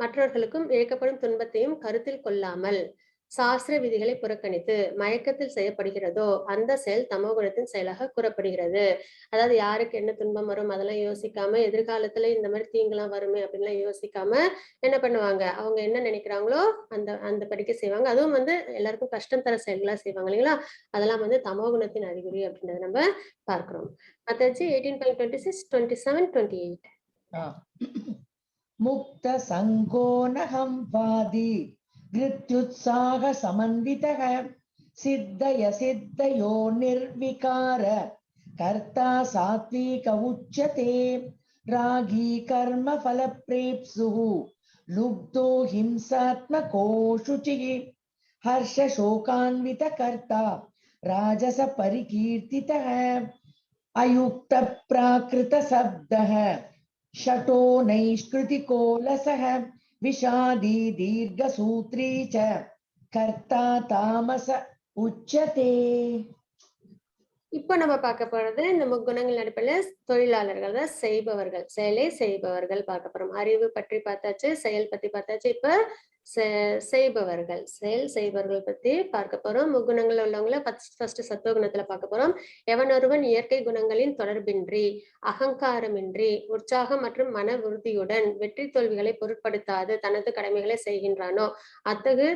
மற்றவர்களுக்கும் இழைக்கப்படும் துன்பத்தையும் கருத்தில் கொள்ளாமல் சாஸ்திர விதிகளை புறக்கணித்து மயக்கத்தில் செய்யப்படுகிறதோ அந்த செயல் தமோகுணத்தின் செயலாக கூறப்படுகிறது. அதாவது யாருக்கு என்ன துன்பம் வரும் அதெல்லாம் யோசிக்காம, எதிர்காலத்துல இந்த மாதிரி தீங்கெல்லாம் வருமே அப்படின்லாம் யோசிக்காம என்ன பண்ணுவாங்க, அவங்க என்ன நினைக்கிறாங்களோ அந்த படிக்க செய்வாங்க. அதுவும் வந்து எல்லாருக்கும் கஷ்டம் தர செயல்களா செய்வாங்க இல்லைங்களா, அதெல்லாம் வந்து தமோகுணத்தின் அறிகுறி அப்படின்றத நம்ம பார்க்கிறோம். மத்தாச்சி 18.26, 27, 28. முக்த சங்கோனகம் பாதி கிருத்யுத்சாக சமன்விதக சித்தய சித்தயோ நிர்விகார கர்த்தா சாத்விக உச்சதே ராகி கர்ம ஃபலப்ரேப்சுஹு லுப்தோ ஹிம்சாத்மகோ சுச்சிஹி ஹர்ஷ சோகான்வித கர்த்தா ராஜச பரிகீர்த்திதः அயுக்த பிராகிருத சப்தः ஷட்டோ நைஷ்கிருதிகோ லசஹ விஷாதி தீர்க்கசூத்ரீ ச கர்த்தா தாமச உச்சதே. இப்போ நம்ம பார்க்க போறது இந்த முக்குணங்கள் அடிப்படையில் தொழிலாளர்கள் தான், செய்பவர்கள், செயலை செய்பவர்கள் பார்க்க போறோம். அறிவு பற்றி பார்த்தாச்சு, செயல் பத்தி பார்த்தாச்சு. இப்ப செய்பவர்கள், செயல் செய்பவர்கள் பத்தி பார்க்க போறோம். முக்குணங்கள் உள்ளவங்கள ஃபர்ஸ்ட் சத்துவகுணத்துல பார்க்க போறோம். எவன் ஒருவன் இயற்கை குணங்களின் தொடர்பின்றி அகங்காரமின்றி உற்சாகம் மற்றும் மன உறுதியுடன் வெற்றி தோல்விகளை பொருட்படுத்தாது தனது கடமைகளை செய்கின்றானோ அத்தகு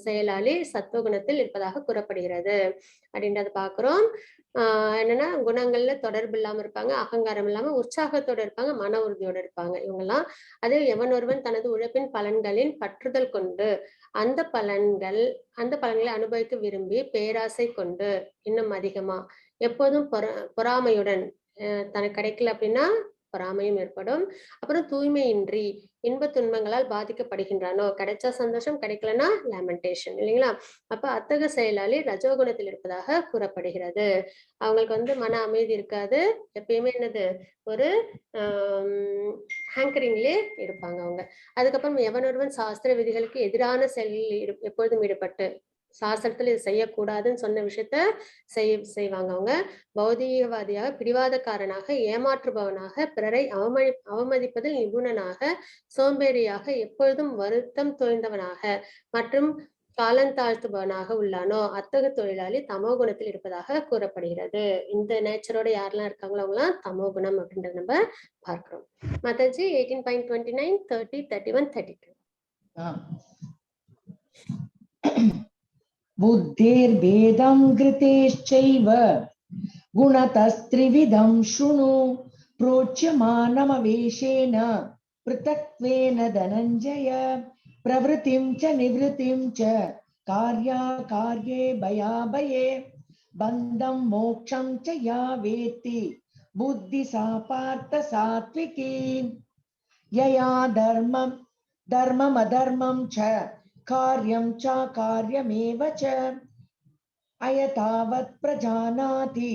செயலாளி சத்துவகுணத்தில் இருப்பதாக கூறப்படுகிறது அப்படின்றத பாக்குறோம். என்னன்னா குணங்கள்ல தொடர்பு இல்லாம இருப்பாங்க, அகங்காரம் இல்லாம உற்சாகத்தோட இருப்பாங்க, மன உறுதியோட இருப்பாங்க இவங்கெல்லாம். அது எவன் ஒருவன் தனது உழைப்பின் பலன்களின் பற்றுதல் கொண்டு அந்த பலன்களை அனுபவிக்க விரும்பி பேராசை கொண்டு இன்னும் அதிகமா எப்போதும் பொறாமையுடன் தனக்கு கிடைக்கல அப்படின்னா பொறாமையும் ஏற்படும். அப்புறம் தூய்மையின்றி இன்ப துன்பங்களால் பாதிக்கப்படுகின்றானோ, கிடைச்சா சந்தோஷம், கிடைக்கலன்னா லேமெண்டேஷன் இல்லைங்களா. அப்ப அத்தகைய செயலாளி ரஜோகுணத்தில் இருப்பதாக கூறப்படுகிறது. அவங்களுக்கு வந்து மன அமைதி இருக்காது, எப்பயுமே என்னது ஒரு ஹேங்கரிங்லே இருப்பாங்க அவங்க. அதுக்கப்புறம் எவனொருவன் சாஸ்திர விதிகளுக்கு எதிரான செயலில் எப்பொழுதும் ஈடுபட்டு சாஸ்திரத்துல இது செய்யக்கூடாதுன்னு சொன்ன விஷயத்த செய்வாங்க அவங்க. பௌதீகவாதியாக, பிடிவாதக்காரனாக, ஏமாற்றுபவனாக, பிறரை அவமதிப்பதில் நிபுணனாக, சோம்பேறியாக, எப்பொழுதும் வருத்தம் தோய்ந்தவனாக மற்றும் காலந்தாழ்த்துபவனாக உள்ளானோ அத்தகைய தொழிலாளி தமோ குணத்தில் இருப்பதாக கூறப்படுகிறது. இந்த நேச்சரோட யாரெல்லாம் இருக்காங்களோ அவங்களாம் தமோ குணம் அப்படின்றத நம்ம பார்க்கிறோம். மாதாஜி 18.29, 30, 31, 32. बुद्धिर्भेदं घृतेश्चैव गुणतस्त्रिविधं शृणु प्रोच्यमानमवेशेन पृथक्त्वेन धनञ्जय प्रवृत्तिं च निवृत्तिं च कार्याकार्ये भयाभये बन्धं मोक्षं च या वेत्ति बुद्धि सा पार्थ सात्विकी यया धर्ममधर्मं च कार्यं च कार्यमेव च अयतावत् प्रजानाति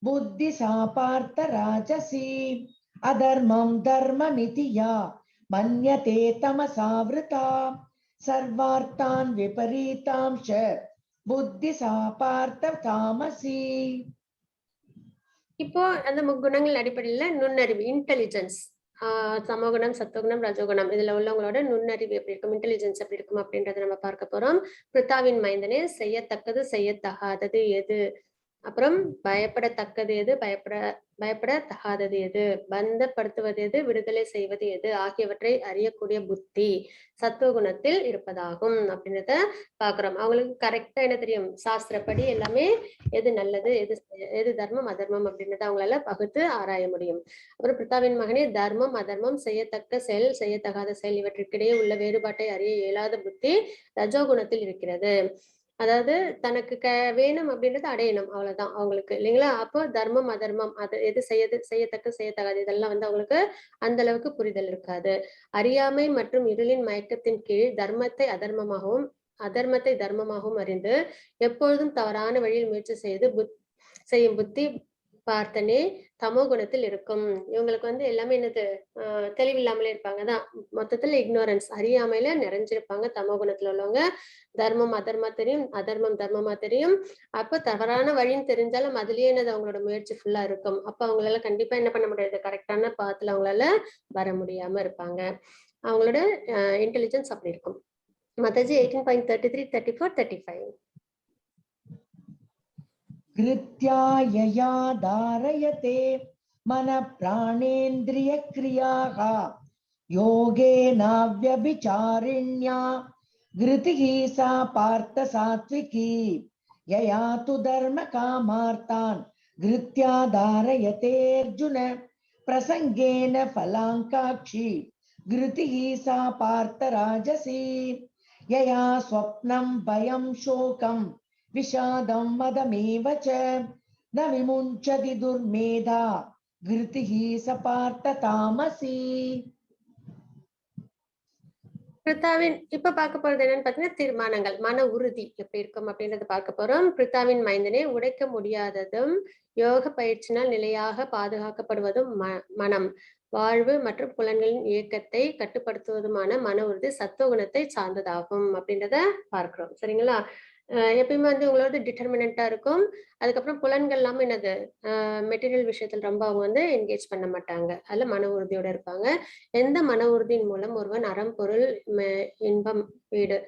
बुद्धि सा पार्थ राजसी अधर्मं धर्ममिति या मन्यते तमसावृता सर्वार्थान् विपरीतांश बुद्धि सा पार्थ तामसी. இப்போ அந்த முக்குணங்கள் அடிப்படையில நுண்ணறிவு, இன்டெலிஜென்ஸ், சமோகுணம், சத்துவகுணம், ரஜோகுணம் இதுல உள்ளவங்களோட நுண்ணறிவு எப்படி இருக்கும், இன்டெலிஜென்ஸ் எப்படி இருக்கும் அப்படின்றத நம்ம பார்க்க போறோம். பிரித்தாவின் மைந்தனே, செய்யத்தக்கது செய்யத்தகாதது எது, அப்புறம் பயப்படத்தக்கது எது, பயப்படத்தகாதது எது, பந்தப்படுத்துவது எது, விடுதலை செய்வது எது ஆகியவற்றை அறியக்கூடிய புத்தி சத்துவகுணத்தில் இருப்பதாகும் அப்படின்றத பாக்குறோம். அவங்களுக்கு கரெக்டா என்ன தெரியும், சாஸ்திரப்படி எல்லாமே எது நல்லது, எது தர்மம் அதர்மம் அப்படின்றத அவங்களால பகுத்து ஆராய முடியும். அப்புறம் பிரித்தாவின் மகனே, தர்மம் அதர்மம், செய்யத்தக்க செயல் செய்யத்தகாத செயல் இவற்றிற்கிடையே உள்ள வேறுபாட்டை அறிய இயலாத புத்தி ரஜோகுணத்தில் இருக்கிறது. அதாவது தனக்கு வேணும் அப்படின்றது அடையணும், அவ்வளவுதான் அவங்களுக்கு இல்லைங்களா? அப்போ தர்மம் அதர்மம் அது எது செய்யத்தக்க செய்யத்தகாது இதெல்லாம் வந்து அவங்களுக்கு அந்த அளவுக்கு புரிதல் இருக்காது. அறியாமை மற்றும் இருளின் மயக்கத்தின் கீழ் அதர்மத்தை தர்மமாகவும் அறிந்து எப்பொழுதும் தவறான வழியில் முயற்சி செய்யும் புத்தி பார்த்தனே தமோ குணத்தில் இருக்கும். இவங்களுக்கு வந்து எல்லாமே என்னது தெளிவில்லாமலே இருப்பாங்க தான். மொத்தத்துல இக்னோரன்ஸ், அறியாமையில நிறைஞ்சிருப்பாங்க தமோ குணத்துல உள்ளவங்க. தர்மம் அதர்மா தெரியும், அதர்மம் தர்மமா தெரியும். அப்ப தவறான வழின்னு தெரிஞ்சாலும் அதுலயே என்னது அவங்களோட முயற்சி ஃபுல்லா இருக்கும். அப்ப அவங்களால கண்டிப்பா என்ன பண்ண முடியாது, கரெக்டான பாத்துல அவங்களால வர முடியாம இருப்பாங்க. அவங்களோட இன்டெலிஜென்ஸ் அப்படி இருக்கும். மாதாஜி 18.33, 34, 35. कृत्या यया धारयते मन प्राणेन्द्रिय क्रियाः योगेनाव्यभिचारिण्या घृतिः सा पार्थ सात्विकी यया तु धर्म कामार्तान् घृत्या धारयते अर्जुन प्रसंगेन फलांकाक्षी घृतिः सा पार्थ राजसी यया स्वप्नं भयं शोकं विषादं मदमेव च न विमुञ्चति दुर्मेधा घृतिः स पार्थ तामसी. பிரித்தாவின் இப்ப பார்க்க போறது என்னன்னு பாத்தீங்கன்னா தீர்மானங்கள், மன உறுதி எப்படி இருக்கும் அப்படின்றத பார்க்க போறோம். பிரித்தாவின் மைந்தனே, உடைக்க முடியாததும் யோக பயிற்சியினால் நிலையாக பாதுகாக்கப்படுவதும் மனம், வாழ்வு மற்றும் புலன்களின் இயக்கத்தை கட்டுப்படுத்துவதுமான மன உறுதி சத்துவகுணத்தை சார்ந்ததாகும் அப்படின்றத பார்க்கிறோம். சரிங்களா? எப்பயுமே வந்து உங்களோட டிட்டர்மினண்டா இருக்கும். அதுக்கப்புறம் புலன்கள் எல்லாமே என்னது மெட்டீரியல் விஷயத்தில் ரொம்ப அவங்க வந்து என்கேஜ் பண்ண மாட்டாங்க. அதுல மன உறுதியோட இருப்பாங்க. எந்த மன உறுதியின் மூலம் ஒருவன் அறம் பொருள் இன்பம் வீடு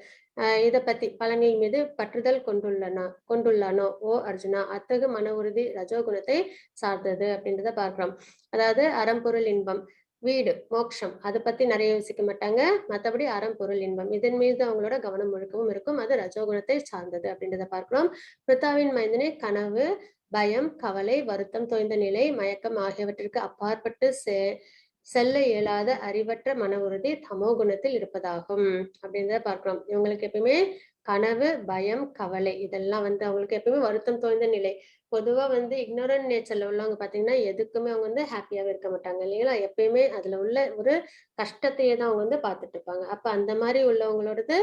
இத பத்தி பலன்கள் மீது பற்றுதல் கொண்டுள்ளானோ ஓ அர்ஜுனா, அத்தகு மன உறுதி ரஜோகுணத்தை சார்ந்தது அப்படின்றத பார்க்கிறோம். அதாவது அறம் பொருள் இன்பம் வீடு மோட்சம் அதை பத்தி நிறைய யோசிக்க மாட்டாங்க. மற்றபடி அறம் பொருள் இன்பம் இதன் மீது அவங்களோட கவனம் முழுக்கவும் இருக்கும். அது ரஜோகுணத்தை சார்ந்தது அப்படின்றத பார்க்கிறோம். பிரித்தாவின் மைந்தனே, கனவு பயம் கவலை வருத்தம் தோய்ந்த நிலை மயக்கம் ஆகியவற்றிற்கு அப்பாற்பட்டு செல்ல இயலாத அறிவற்ற மன உறுதி தமோ குணத்தில் இருப்பதாகும் அப்படின்றத பார்க்கிறோம். இவங்களுக்கு எப்பயுமே கனவு பயம் கவலை இதெல்லாம் வந்து அவங்களுக்கு எப்பயுமே வருத்தம் தோய்ந்த நிலை. பொதுவா வந்து இக்னோரன்ட் நேச்சர்ல உள்ளவங்க பாத்தீங்கன்னா எதுக்குமே அவங்க வந்து ஹாப்பியாவே இருக்க மாட்டாங்க இல்லைங்களா? எப்பயுமே அதுல உள்ள ஒரு கஷ்டத்தையே தான் அவங்க வந்து பார்த்துட்டு இருப்பாங்க. அப்ப அந்த மாதிரி உள்ளவங்களோடது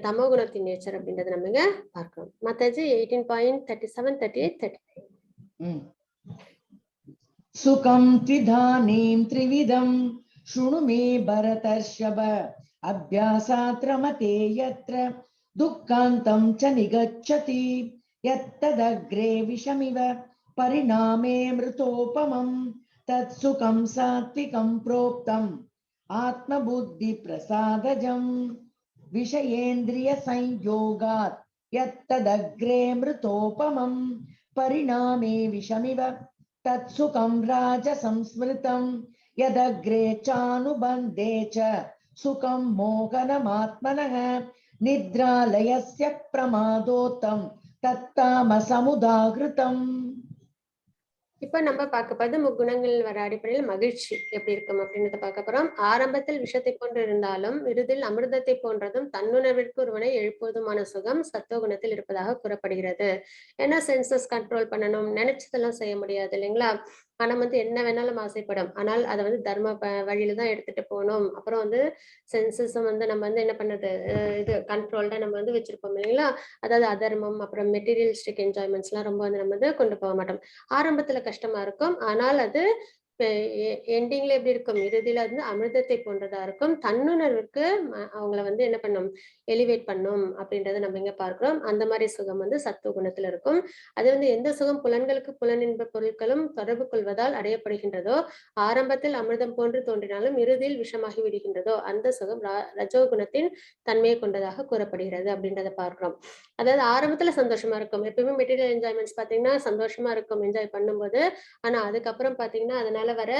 தமோ குணத்தின் நேச்சர் அப்படின்றத நம்ம இங்க பார்க்கிறோம். மாதாஜி 18.37, 38, 39. सुखं त्विधानीं त्रिविधं शृणु मे भरतर्षभ अभ्यासात् रमते यत्र दुःखान्तं च निगच्छति यत्तदग्रे विषमिव परिणामे मृतोपमं तत्सुखं सात्विकं प्रोक्तम् आत्मबुद्धिप्रसादजम् विषयेन्द्रियसंयोगात् यत्तदग्रे मृतोपमं परिणामे विषमिव तत्सुखं राजसंस्मृतं यदग्रे चानुबन्धे च सुखं मोहनमात्मनः निद्रालयस्य प्रमादोत्तं तत्तामसमुदाहृतम्. இப்ப நம்ம பார்க்க போறது முக்குணங்கள் வர அடிப்படையில் மகிழ்ச்சி எப்படி இருக்கும் அப்படின்றத பார்க்க போறோம். ஆரம்பத்தில் விஷத்தை போன்று இருந்தாலும் இறுதியில் அமிர்தத்தை போன்றதும் தன்னுணர்விற்கு ஒருவனை எழுப்புவதுமான சுகம் சத்துவகுணத்தில் இருப்பதாக கூறப்படுகிறது. ஏன்னா சென்சஸ் கண்ட்ரோல் பண்ணணும், நினைச்சதெல்லாம் செய்ய முடியாது இல்லைங்களா? மனம் வந்து என்ன வேணாலும் ஆசைப்படும். ஆனால் அதை வந்து தர்ம வழியில தான் எடுத்துட்டு போகணும். அப்புறம் வந்து சென்சஸும் வந்து நம்ம வந்து என்ன பண்ணது இது கண்ட்ரோல்டா நம்ம வந்து வச்சிருப்போம் இல்லைங்களா? அதாவது அதர்மம் அப்புறம் மெட்டீரியலிஸ்டிக் என்ஜாய்மெண்ட்ஸ் எல்லாம் ரொம்ப வந்து நம்ம வந்து கொண்டு போக மாட்டோம். ஆரம்பத்துல கஷ்டமா இருக்கும். ஆனால் அது எண்டிங்ல எப்படி இருக்கும், இறுதியில வந்து அமிர்தத்தை போன்றதா இருக்கும். தன்னுணர்வுக்கு அவங்கள வந்து என்ன பண்ணும், எலிவேட் பண்ணும் அப்படின்றத நம்ம இங்க பார்க்கிறோம். அந்த மாதிரி சுகம் வந்து சத்துவ குணத்துல இருக்கும். அது வந்து எந்த சுகம் புலன்களுக்கு புலனின்ப பொருட்களும் தொடர்பு கொள்வதால் அடையப்படுகின்றதோ, ஆரம்பத்தில் அமிர்தம் போன்று தோன்றினாலும் இறுதியில் விஷமாகி விடுகின்றதோ அந்த சுகம் ரஜோகுணத்தின் தன்மையை கொண்டதாக கூறப்படுகிறது அப்படின்றத பார்க்கிறோம். அதாவது ஆரம்பத்துல சந்தோஷமா இருக்கும். எப்பயுமே மெட்டீரியல் என்ஜாய்மெண்ட்ஸ் பாத்தீங்கன்னா சந்தோஷமா இருக்கும் என்ஜாய் பண்ணும்போது. ஆனா அதுக்கப்புறம் பாத்தீங்கன்னா அதனால வர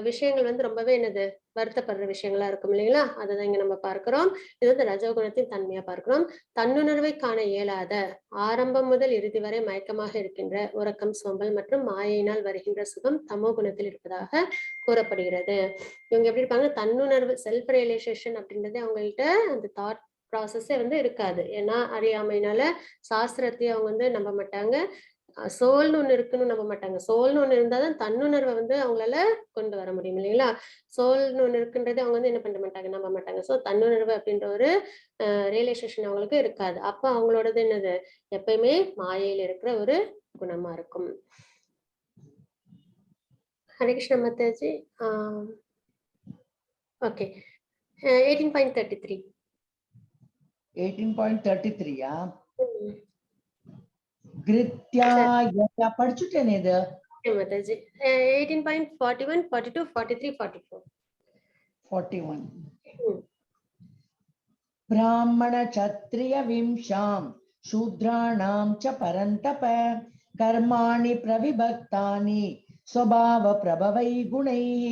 விஷயங்கள் வந்து ரொம்பவே என்னது வருத்தப்படுற விஷயங்களா இருக்கும் இல்லைங்களா? அதான் இங்க நம்ம பார்க்கிறோம். இது வந்து ரஜோகுணத்தின் தன்மையா பார்க்கிறோம். தன்னுணர்வை காண இயலாத ஆரம்பம் முதல் இறுதி வரை மயக்கமாக இருக்கின்ற உறக்கம் சோம்பல் மற்றும் மாயினால் வருகின்ற சுகம் தமோ குணத்தில் இருப்பதாக கூறப்படுகிறது. இவங்க எப்படி இருப்பாங்க, தன்னுணர்வு செல்ஃப் ரியலைசேஷன் அப்படின்றது அவங்கள்ட்ட அந்த தாட் ப்ராசஸே வந்து இருக்காது. ஏன்னா அறியாமையினால சாஸ்திரத்தையும் அவங்க வந்து நம்ப மாட்டாங்க. சோல்னு ஒண்ணு இருக்குன்னு நம்ப மாட்டாங்க. சோல்னு ஒண்ணு இருந்தா தான் தன்னுணர்வ வந்து அவங்களால கொண்டு வர முடியும் இல்லைங்களா? சோல்னு ஒண்ணு இருக்குன்றத அவங்க வந்து என்ன பண்ண மாட்டாங்க, நம்ப மாட்டாங்க. ஸோ தன்னுணர்வு அப்படின்ற ஒரு ரியலைசேஷன் அவங்களுக்கு இருக்காது. அப்ப அவங்களோடது என்னது? எப்பயுமே மாயையில இருக்கிற ஒரு குணமா இருக்கும். ஹரே கிருஷ்ண மாதாஜி. ஓகே. 18.33. 18.33 ம். சரி. கிருத்யாய படிச்சுட்டேனே இது. ஓகே மாதாஜி. 18.41, 42, 43, 44. 41 ம். ब्राह्मण क्षत्रिय विंशां शूद्राणां च परन्तप कर्माणि प्रविभक्तानि स्वभाव प्रभवै गुणैः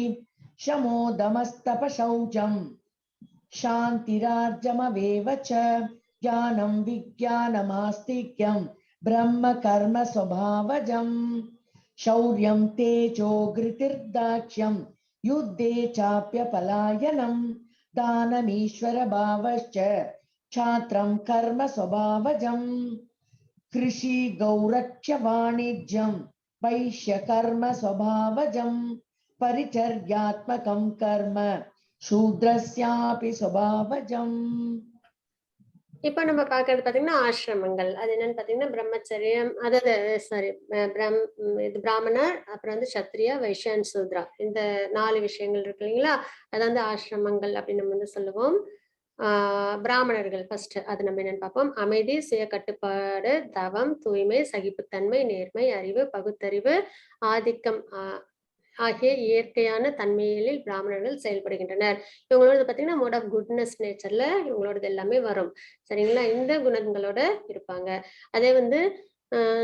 शमोदमस्तप शौचं शान्तिरार्जमवेव च ज्ञानं विज्ञानमास्तिक्यं ब्रह्म कर्म स्वभावजम् शौर्यं तेजो धृतिर्दाक्ष्यं युद्धे चाप्यपलायनम् दानमीश्वर भावश्च छात्रं कर्म स्वभावजम् कृषि गौरक्ष्य वाणिज्यं वैश्य कर्म स्वभावजम् परिचर्यात्मकं कर्म शूद्रस्यापि स्वभावजम्. இப்ப நம்ம பார்க்கறது பாத்தீங்கன்னா ஆசிரமங்கள். அது என்னன்னு பாத்தீங்கன்னா பிரம்மச்சரியம், அதாவது சாரி இது பிராமணர், அப்புறம் வந்து சத்திரியா, வைஷ்யா அண்ட் சூத்ரா. இந்த 4 விஷயங்கள் இருக்கு இல்லைங்களா? அது வந்து ஆசிரமங்கள் அப்படின்னு நம்ம வந்து சொல்லுவோம். பிராமணர்கள் ஃபர்ஸ்ட் அது நம்ம என்னன்னு பார்ப்போம். அமைதி, சுய கட்டுப்பாடு, தவம், தூய்மை, சகிப்புத்தன்மை, நேர்மை, அறிவு, பகுத்தறிவு, ஆதிக்கம் ஆகிய இயற்கையான தன்மைகளில் பிராமணர்கள் செயல்படுகின்றனர். இவங்களோட பாத்தீங்கன்னா மோட் ஆஃப் குட்னஸ் நேச்சர்ல இவங்களோடது எல்லாமே வரும். சரிங்களா? இந்த குணங்களோட இருப்பாங்க. அதே வந்து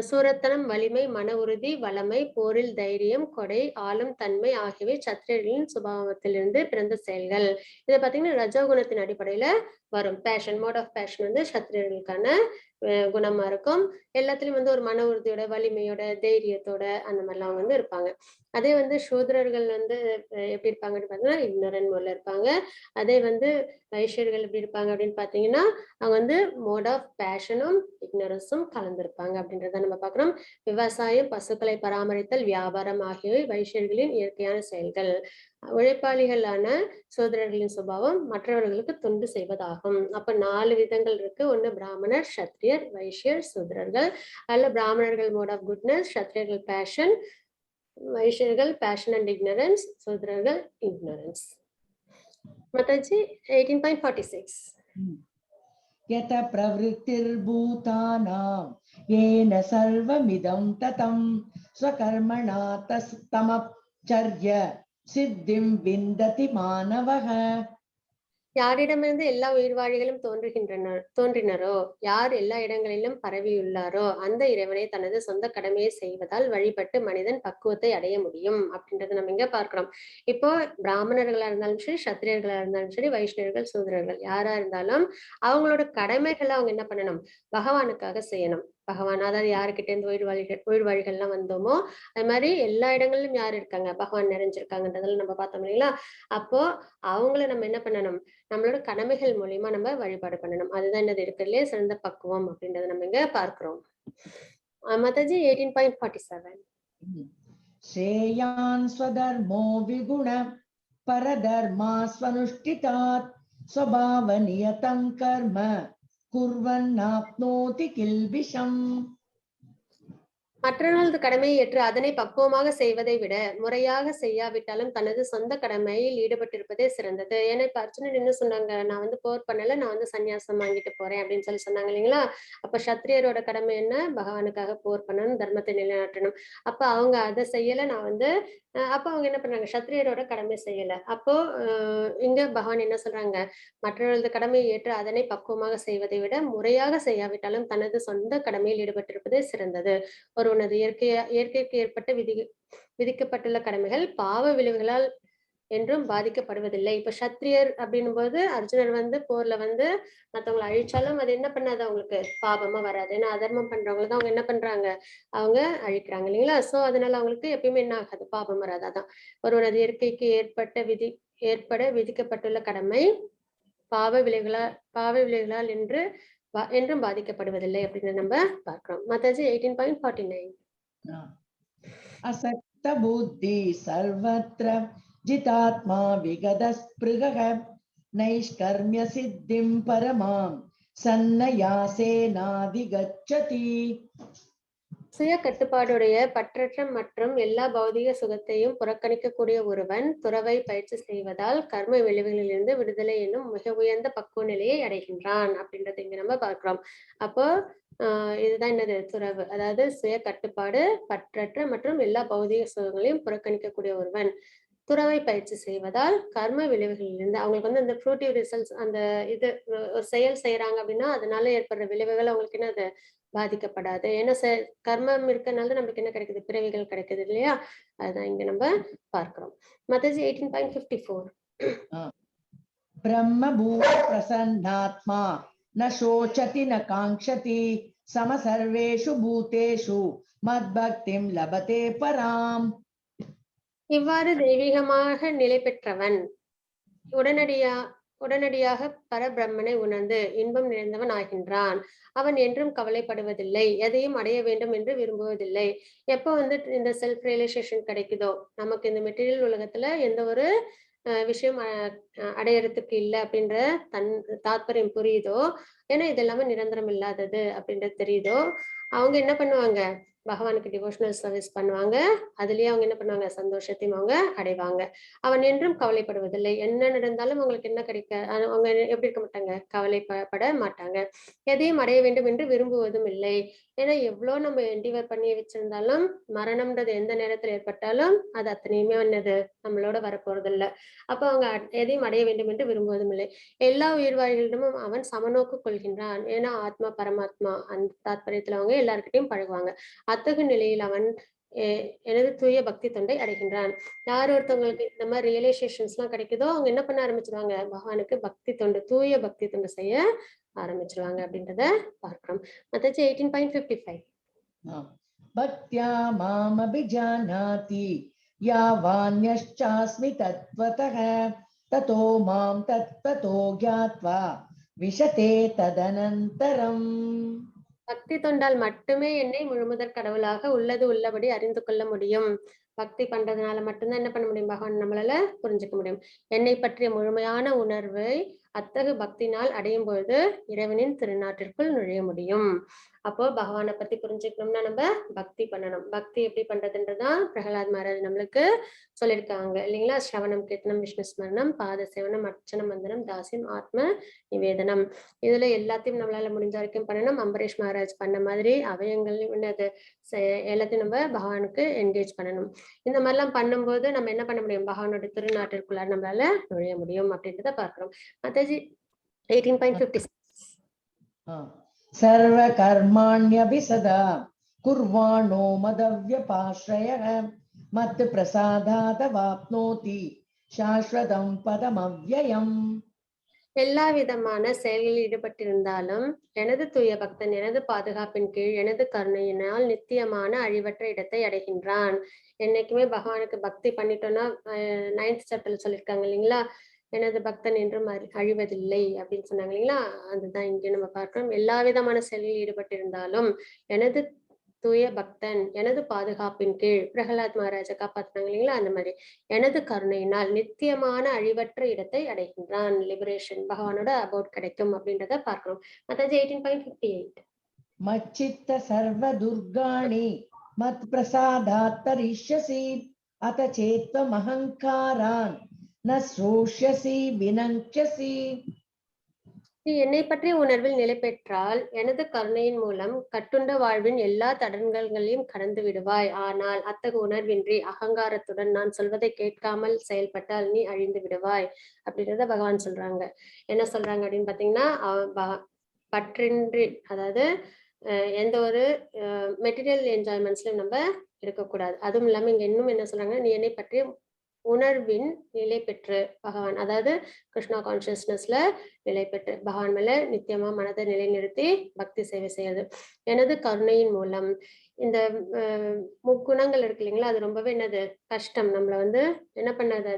சூரத்தனம், வலிமை, மன உறுதி, வளமை, போரில் தைரியம், கொடை, ஆளும் தன்மை ஆகியவை சத்திரியர்களின் சுபாவத்திலிருந்து பிறந்த செயல்கள். இதை பாத்தீங்கன்னா ரஜோகுணத்தின் அடிப்படையில வரும். பேஷன், மோட் ஆஃப் பேஷன் வந்து சத்திரியர்களுக்கான குணமா இருக்கும். எல்லாத்துலயும் வந்து ஒரு மன உறுதியோட, வலிமையோட, தைரியத்தோட அந்த மாதிரிலாம் அவங்க வந்து இருப்பாங்க. அதே வந்து சூத்ரர்கள் வந்து எப்படி இருப்பாங்கன்னு பாத்தீங்கன்னா இக்னோரன்ட் மோட்ல இருப்பாங்க. அதே வந்து வைஷ்யர்கள் எப்படி இருப்பாங்க அப்படின்னு பாத்தீங்கன்னா அவங்க வந்து மோட் ஆஃப் பேஷனும் இக்னரன்ஸும் கலந்திருப்பாங்க அப்படின்றத நம்ம பார்க்கிறோம். விவசாயம், பசுக்களை பராமரித்தல், வியாபாரம் ஆகியவை வைஷ்யர்களின் இயற்கையான செயல்கள். உழைப்பாளிகளான சூத்ரர்களின் சுபாவம் மற்றவர்களுக்கு தொண்டு செய்வதாகும். அப்ப 4 விதங்கள் இருக்கு. ஒண்ணு பிராமணர், சத்திரியர், வைஷ்யர், சூத்ரர்கள். அதுல பிராமணர்கள் மோட் ஆஃப் குட்னஸ், சத்திரியர்கள் பேஷன், வைஷ்யர்கள் பேஷன் அண்ட் இக்னரன்ஸ், சூத்ரர்கள் இக்னரன்ஸ். மாதாஜி 18.46. यत प्रवृत्तिर्भूतानां येन सर्वमिदं ततं स्वकर्मणा तमच्चर्य सिद्धिं विन्दति मानवः. யாரிடமிருந்து எல்லா உயிர்வாழிகளும் தோன்றினரோ, யார் எல்லா இடங்களிலும் பரவியுள்ளாரோ அந்த இறைவனை தனது சொந்த கடமையை செய்வதால் வழிபட்டு மனிதன் பக்குவத்தை அடைய முடியும் அப்படின்றத நம்ம இங்க பார்க்கிறோம். இப்போ பிராமணர்களா இருந்தாலும் சரி, சத்திரியர்களா இருந்தாலும் சரி, வைஷ்ணவர்கள், சூத்ரர்கள் யாரா இருந்தாலும் அவங்களோட கடமைகளை அவங்க என்ன பண்ணணும்? பகவானுக்காக செய்யணும். பகவான், அதாவது யாருக்கிட்ட இருந்து உயிர் வழிகள்லாம் வந்தோமோ அது மாதிரி எல்லா இடங்களிலும் யார் இருக்காங்க? பகவான் நிறைஞ்சிருக்காங்கன்றதுல நம்ம பார்த்தோம் இல்லைங்களா? அப்போ அவங்கள நம்ம என்ன பண்ணணும்? நம்மளோட கடமைகள் மூலியமா நம்ம வழிபாடு பண்ணணும். அதுதான் என்னது இருக்கிறதுலே சிறந்த பக்குவம் அப்படின்றத நம்ம இங்க பார்க்கிறோம். மாதாஜி 18.47. श्रेयान् स्वधर्मो विगुण परधर्मा स्वनुष्ठितात् स्वभावनियतं कर्म कुर्वन्नाप्नोति किल्बिषम्. மற்றவர்களது கடமையை ஏற்று அதனை பக்குவமாக செய்வதை விட முறையாக செய்யாவிட்டாலும் தனது சொந்த கடமையில் ஈடுபட்டிருப்பதே சிறந்தது. ஏன்னா இப்ப அர்ஜுனன் என்ன சொன்னாங்க? நான் வந்து போர் பண்ணல, நான் வந்து சன்னியாசம் வாங்கிட்டு போறேன் அப்படின்னு சொல்லி சொன்னாங்க இல்லைங்களா? அப்ப சத்திரியரோட கடமை என்ன? பகவானுக்காக போர் பண்ணணும், தர்மத்தை நிலைநாட்டணும். அப்ப அவங்க அதை செய்யல, நான் வந்து அப்ப அவங்க என்ன பண்றாங்க? சத்திரியரோட கடமை செய்யல. அப்போ இங்க பகவான் என்ன சொல்றாங்க? மற்றவர்களது கடமையை ஏற்று அதனை பக்குவமாக செய்வதை விட முறையாக செய்யாவிட்டாலும் தனது சொந்த கடமையில் ஈடுபட்டிருப்பதே சிறந்தது. ஒருவனது இயற்கைக்கு ஏற்பட்ட விதிக்கப்பட்டுள்ள கடமைகள் பாவ விளைவுகளால் என்றும் பாதிக்கப்படுவதில்லை. இப்ப சத்திரியர் அப்படின்னும் போது அர்ஜுனர் வந்து போர்ல வந்து மத்தவங்களை அழிச்சாலும் அது என்ன பண்ணாது? அவங்களுக்கு பாவமா வராது. ஏன்னா அதர்மம் பண்றவங்க தான் அவங்க என்ன பண்றாங்க? அவங்க அழிக்கிறாங்க இல்லைங்களா? சோ அதனால அவங்களுக்கு எப்பயுமே என்ன ஆகாது? பாவம் வராது. அதான் ஒருவனது இயற்கைக்கு ஏற்பட விதிக்கப்பட்டுள்ள கடமை பாவ விளைவுகளால் என்றும் பாதிக்கப்படுவதில்லை அப்படின்னு நம்ம பார்க்கிறோம். மத்தாஜி 18.49. असक्त बुद्धि सर्वत्र जितात्मा विगतस्पृहः नैष्कर्म्य सिद्धिं परमां सन्नयासेनाधिगच्छति. சுய கட்டுப்பாடுடைய பற்றற்ற மற்றும் எல்லா பௌதிக சுகத்தையும் புறக்கணிக்கக்கூடிய ஒருவன் துறவை பயிற்சி செய்வதால் கர்ம விளைவுகளிலிருந்து விடுதலை என்னும் மிக உயர்ந்த பக்குவ நிலையை அடைகின்றான் அப்படின்றத இங்க நம்ம பார்க்கிறோம். அப்போ இதுதான் என்னது துறவு, அதாவது சுய கட்டுப்பாடு, பற்றற்ற மற்றும் எல்லா பௌதிக சுகங்களையும் புறக்கணிக்கக்கூடிய ஒருவன் துறவை பயிற்சி செய்வதால் கர்ம விளைவுகளிலிருந்து அவங்களுக்கு வந்து அந்த ஃப்ரூட்டிவ் ரிசல்ட்ஸ், அந்த இது ஒரு செயல் செய்யறாங்க அப்படின்னா அதனால ஏற்படுற விளைவுகள் அவங்களுக்கு என்ன அது பாதிக்கப்படாது. ஏன்னா கர்மம் இருக்கனால நம்மளுக்கு என்ன கிடைக்குது, பிறவிகள் கிடைக்குது இல்லையா, அதுதான் இங்க நம்ம பார்க்கிறோம். மத்தஜி 18.54. ब्रह्म भूत प्रसन्नात्मा न शोचति न कांक्षति सम सर्वेषु भूतेषु मद्भक्तिं लभते पराम्. இவ்வாறு தெய்வீகமாக நிலை பெற்றவன் உடனடியாக பரபிரம்மனை உணர்ந்து இன்பம் நிறைந்தவன் ஆகின்றான். அவன் என்றும் கவலைப்படுவதில்லை, எதையும் அடைய வேண்டும் என்று விரும்புவதில்லை. எப்போ வந்து இந்த செல்ஃப் ரியலைசேஷன் கிடைக்குதோ, நமக்கு இந்த மெட்டீரியல் உலகத்துல எந்த ஒரு விஷயம் அடையறதுக்கு இல்லை அப்படின்ற தாத்பரியம் புரியுதோ, ஏன்னா இது எல்லாமே நிரந்தரம் இல்லாதது அப்படின்றது தெரியுதோ, அவங்க என்ன பண்ணுவாங்க, பகவானுக்கு டிவோஷனல் சர்வீஸ் பண்ணுவாங்க. அதுலயே அவங்க என்ன பண்ணுவாங்க, சந்தோஷத்தையும் அவங்க அடைவாங்க. அவன் என்றும் கவலைப்படுவதில்லை, என்ன நடந்தாலும் அவங்களுக்கு என்ன கிடைக்க அவங்க எப்படி இருக்க மாட்டாங்க, கவலைப்பட மாட்டாங்க. எதையும் அடைய வேண்டும் என்று விரும்புவதும் இல்லை. ஏன்னா எவ்வளவு நம்ம என்டிவர் பண்ணி வச்சிருந்தாலும் மரணம்ன்றது எந்த நேரத்துல ஏற்பட்டாலும் அது அத்தனையுமே என்னது நம்மளோட வரப்போறது இல்லை. அப்ப அவங்க எதையும் அடைய வேண்டும் என்று விரும்புவதும் இல்லை. எல்லா உயிர்வாழிகளிடமும் அவன் சமநோக்கு கொள்கின்றான். ஏன்னா ஆத்மா பரமாத்மா அந்த தாத்பரியத்துல அவங்க எல்லாருக்கிட்டையும் பழகுவாங்க. அத்தகு நிலையில் அவன் எனது தூய பக்தி தொண்டை அடைகின்றான். யார் ஒருத்தவங்களுக்கு இந்த மாதிரி ரியலைசேஷன்ஸ் எல்லாம் கிடைக்குதோ அவங்க என்ன பண்ண ஆரம்பிச்சிருவாங்க, பகவானுக்கு பக்தி தொண்டு, தூய பக்தி தொண்டு செய்ய ஆரம்பிச்சிருவாங்க அப்படின்றத பார்க்கிறோம். மத்தச்சு 18.55. பக்த்யா மாம் அபிஜானாதி யாவான்யஸ்சாஸ்மி தத்வதஹ ததோ மாம் தத்வதோ க்யாத்வா விஷதே ததனந்தரம். பக்தி தொண்டால் மட்டுமே என்னை முழுமுதற் கடவுளாக உள்ளது உள்ளபடி அறிந்து கொள்ள முடியும். பக்தி பண்றதுனால மட்டும்தான் என்ன பண்ண முடியும், பகவான் நம்மளால புரிஞ்சுக்க முடியும். என்னை பற்றிய முழுமையான உணர்வை அத்தகு பக்தினால் அடையும் பொழுது இறைவனின் திருநாட்டிற்குள் நுழைய முடியும். அப்போ பகவானை பத்தி புரிஞ்சுக்கணும்னா நம்ம பக்தி பண்ணணும். பக்தி எப்படி பண்றதுன்றதான் பிரகலாத் மகாராஜ் நம்மளுக்கு சொல்லியிருக்காங்க இல்லைங்களா. ஸ்ரவணம், கீர்த்தனம், விஷ்ணு ஸ்மரணம், பாத சேவனம், அர்ச்சனம், வந்தனம், தாசியம், ஆத்ம நிவேதனம். இதுல எல்லாத்தையும் நம்மளால முடிஞ்ச வரைக்கும் பண்ணணும். அம்பரீஷ் மகாராஜ் பண்ண மாதிரி அவயங்களையும் என்னது எல்லாத்தையும் நம்ம பகவானுக்கு என்கேஜ் பண்ணணும். இந்த மாதிரிலாம் பண்ணும்போது நம்ம என்ன பண்ண முடியும், பகவானோட திருநாட்டிற்குள்ளார நம்மளால நுழைய முடியும் அப்படின்றத பார்க்கிறோம். மத்தாஜி 18.56. सर्व कर्माण्यपि सदा कुर्वाणो मदव्यपाश्रयः मत् प्रसादात् वाप्नोति शाश्वतं पदमव्ययम्. எல்லா விதமான செயல்களில் ஈடுபட்டிருந்தாலும் எனது தூய பக்தன் எனது பாதுகாப்பின் கீழ் எனது கருணையினால் நித்தியமான அழிவற்ற இடத்தை அடைகின்றான். என்னைக்குமே பகவானுக்கு பக்தி பண்ணிட்டோம்னா 9th சாப்டர்ல சொல்லியிருக்காங்க இல்லைங்களா, எனது பக்தன் என்றும் அழிவதில்லை அப்படின்னு சொன்னாங்க இல்லைங்களா. அதுதான் இங்கே நம்ம பார்க்கிறோம். எல்லா விதமான செயலில் ஈடுபட்டிருந்தாலும் எனது தூய பக்தன் எனது பாதுகாப்பின் கீழ், பிரகலாத் மகாராஜை காப்பாத்தினாங்க இல்லைங்களா, அந்த மாதிரி எனது கருணையினால் நித்தியமான அழிவற்ற இடத்தை அடைகின்றான். லிபரேஷன், பகவானோட அபவுட் கிடைக்கும் அப்படின்றத பார்க்கிறோம். மத்தாஜி 18.58. மச்சித்த சர்வ துர்காணி மத் பிரசாதாத் தரிஷ்யசி அத சேத்வம் அஹங்காரான் ந ஸ்ரோஷ்யசி வினங்க்யசி. நீ என்னை பற்றிய உணர்வில் நிலை பெற்றால் எனது கருணையின் மூலம் கட்டுண்ட வாழ்வின் எல்லா தடங்கல்களையும் கடந்து விடுவாய். ஆனால் அத்தகு உணர்வின்றி அகங்காரத்துடன் நான் சொல்வதை கேட்காமல் செயல்பட்டால் நீ அழிந்து விடுவாய் அப்படின்றத பகவான் சொல்றாங்க. என்ன சொல்றாங்க அப்படின்னு பாத்தீங்கன்னா, பற்றின்றி, அதாவது எந்த ஒரு மெட்டீரியல் என்ஜாய்மெண்ட்ஸ்லயும் நம்ம இருக்கக்கூடாது. அதுவும் இல்லாம இங்க இன்னும் என்ன சொல்றாங்க, நீ என்னை பற்றிய உணர்வின் நிலை பெற்று பகவான், அதாவது கிருஷ்ணா கான்சியஸ்னஸ்ல நிலை பெற்று பகவான் மேல நித்தியமா மனதை நிலைநிறுத்தி பக்தி சேவை செய்யறது. எனது கருணையின் மூலம் இந்த முக்குணங்கள் இருக்கு இல்லைங்களா, அது ரொம்பவே என்னது கஷ்டம். நம்மள வந்து என்ன பண்ணாது,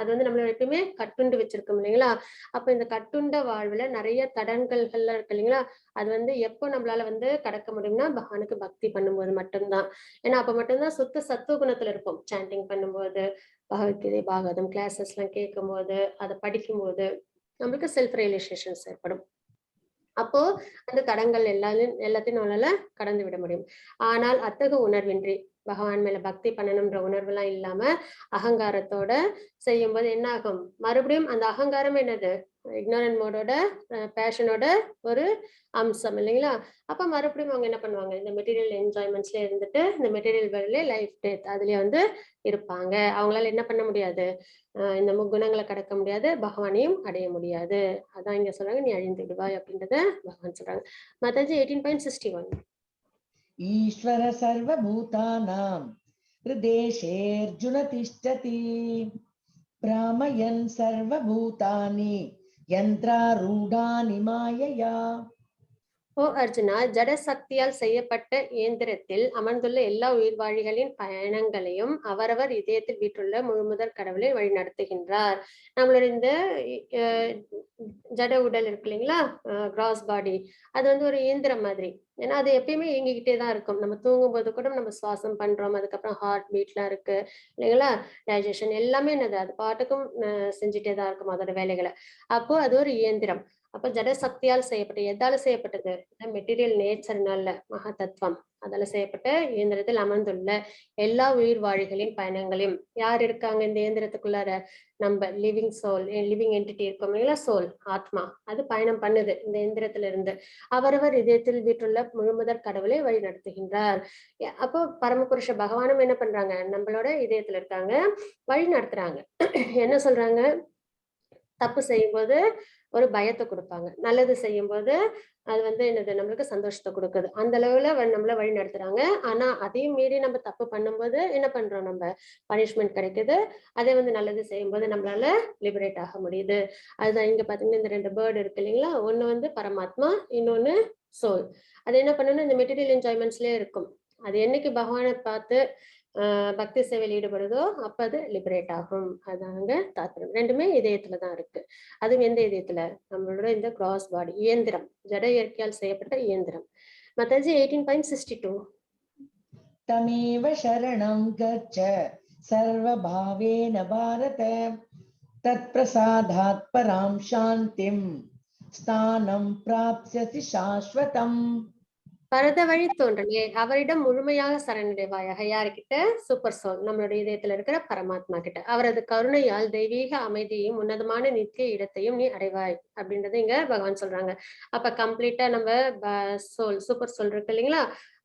அது வந்து நம்மள எப்பயுமே கட்டுண்டு வச்சிருக்கோம் இல்லைங்களா. அப்ப இந்த கட்டுண்ட வாழ்வுல நிறைய தடங்கல்கள்லாம் இருக்கு இல்லைங்களா, அது வந்து எப்போ நம்மளால வந்து கடக்க முடியும்னா பகவானுக்கு பக்தி பண்ணும்போது மட்டும்தான். ஏன்னா அப்ப மட்டும்தான் சுத்த சத்துவ குணத்துல இருப்போம். சாண்டிங் பண்ணும்போது, பகவத்கீதை பாகவதம் கிளாஸஸ் எல்லாம் கேட்கும் போது, அதை படிக்கும் போது நம்மளுக்கு செல்ஃப் ரியலைசேஷன்ஸ் ஏற்படும். அப்போ அந்த தடங்கள் எல்லாத்தையும் நம்மளால கடந்து விட முடியும். ஆனால் அத்தகு உணர்வின்றி பகவான் மேல பக்தி பண்ணணும்ன்ற உணர்வு எல்லாம் இல்லாம அகங்காரத்தோட செய்யும்போது என்ன ஆகும், மறுபடியும் அந்த அகங்காரம் என்னது இக்னோரன்ட் மோடோட பேஷனோட ஒரு அம்சம் இல்லைங்களா. அப்ப மறுபடியும் அவங்க என்ன பண்ணுவாங்க, இந்த மெட்டீரியல் என்ஜாய்மெண்ட்ஸ்ல இருந்துட்டு இந்த மெட்டீரியல் வேர்ல்ட்ல லைஃப் டெத் அதுலயே வந்து இருப்பாங்க. அவங்களால என்ன பண்ண முடியாது, இந்த முக்குணங்களை கடக்க முடியாது, பகவானையும் அடைய முடியாது. அதான் இங்க சொல்றாங்க, நீ அழிந்து விடுவாய் அப்படின்றத பகவான் சொல்றாங்க. மாதாஜி 18.61. ईश्वर सर्वभूतानां हृदेशेऽर्जुन तिष्ठति भ्रामयन् सर्वभूतानि यन्त्रारूढानि मायया. ஓ அர்ஜுனா, ஜட சக்தியால் செய்யப்பட்ட இயந்திரத்தில் அமர்ந்துள்ள எல்லா உயிர்வாழிகளின் பயணங்களையும் அவரவர் இதயத்தில் வீற்றுள்ள முழுமுதற் கடவுளை வழி நடத்துகின்றார். நம்மளோட இந்த ஜட உடல் இருக்கு இல்லைங்களா, கிராஸ் பாடி, அது வந்து ஒரு இயந்திரம் மாதிரி. ஏன்னா அது எப்பயுமே இயங்கிக்கிட்டே தான் இருக்கும். நம்ம தூங்கும் போது கூட நம்ம சுவாசம் பண்றோம், அதுக்கப்புறம் ஹார்ட் பீட்லாம் இருக்கு இல்லைங்களா, டைஜஷன் எல்லாமே என்னது அது பாட்டுக்கும் செஞ்சுட்டே தான் இருக்கும் அதோட வேலைகளை. அப்போ அது ஒரு இயந்திரம். அப்ப ஜட சக்தியால் செய்யப்பட்ட, எதால செய்யப்பட்டது, மெட்டீரியல் நேச்சர்னால மகா தத்துவம் அதால செய்யப்பட்ட இயந்திரத்தில் அமர்ந்துள்ள எல்லா உயிர் வாழிகளின் பயணங்களையும் யார் இருக்காங்க இந்த இயந்திரத்துக்குள்ளார, நம்ம லிவிங் சோல், லிவிங் என்டிட்டி இருக்கோம் இல்லைங்களா, சோல் ஆத்மா, அது பயணம் பண்ணுது இந்த இயந்திரத்துல இருந்து. அவரவர் இதயத்தில் வீட்டுள்ள முழுமுதற் கடவுளை வழி நடத்துகின்றார். அப்போ பரமபுருஷ பகவானும் என்ன பண்றாங்க, நம்மளோட இதயத்துல இருக்காங்க, வழி நடத்துறாங்க. என்ன சொல்றாங்க, தப்பு செய்யும்போது ஒரு பயத்தை கொடுப்பாங்க, நல்லது செய்யும்போது அது வந்து என்னது நம்மளுக்கு சந்தோஷத்தை கொடுக்குது. அந்த அளவுல நம்மள வழி நடத்துறாங்க. ஆனா அதையும் மீறி நம்ம தப்பு பண்ணும்போது என்ன பண்றோம், நம்ம பனிஷ்மெண்ட் கிடைக்குது. அதே வந்து நல்லது செய்யும்போது நம்மளால லிபரேட் ஆக முடியுது. அதுதான் இங்க பாத்தீங்கன்னா இந்த 2 பேர்டு இருக்கு இல்லைங்களா, ஒண்ணு வந்து பரமாத்மா, இன்னொன்னு சோல். அது என்ன பண்ணணும், இந்த மெட்டீரியல் என்ஜாய்மெண்ட்ஸ்லயே இருக்கும். அது என்னைக்கு பகவானை பார்த்து பக்தி சேவையில் ஈடுபடுதோ அப்ப அது லிபரேட் ஆகும். அதாங்க தாத்பரியம். ரெண்டுமே இதயத்துலதான் இருக்கு. அதுவும் எந்த இதயத்துல, நம்மளோட இந்த கிராஸ் பாடி இயந்திரம், ஜட இயற்கையால் செய்யப்பட்ட இயந்திரம். மத்தாஜி 18.62. तमेव शरणं गच्छ सर्वभावेन भारत तत्प्रसादात् परां शान्तिं स्थानं प्राप्स्यसि शाश्वतम्. பரத வழி தோன்றலே அவரிடம் முழுமையாக சரணடைவாயாக. யாருக்கிட்ட, சூப்பர் சோல், நம்மளுடைய இதயத்துல இருக்கிற பரமாத்மா கிட்ட. அவரது கருணையால் தெய்வீக அமைதியையும் உன்னதமான நித்திய இடத்தையும் நீ அடைவாய் அப்படின்றத இங்க பகவான் சொல்றாங்க. அப்ப கம்ப்ளீட்டா நம்ம சோல், சூப்பர் சோல் இருக்கு இல்லைங்களா,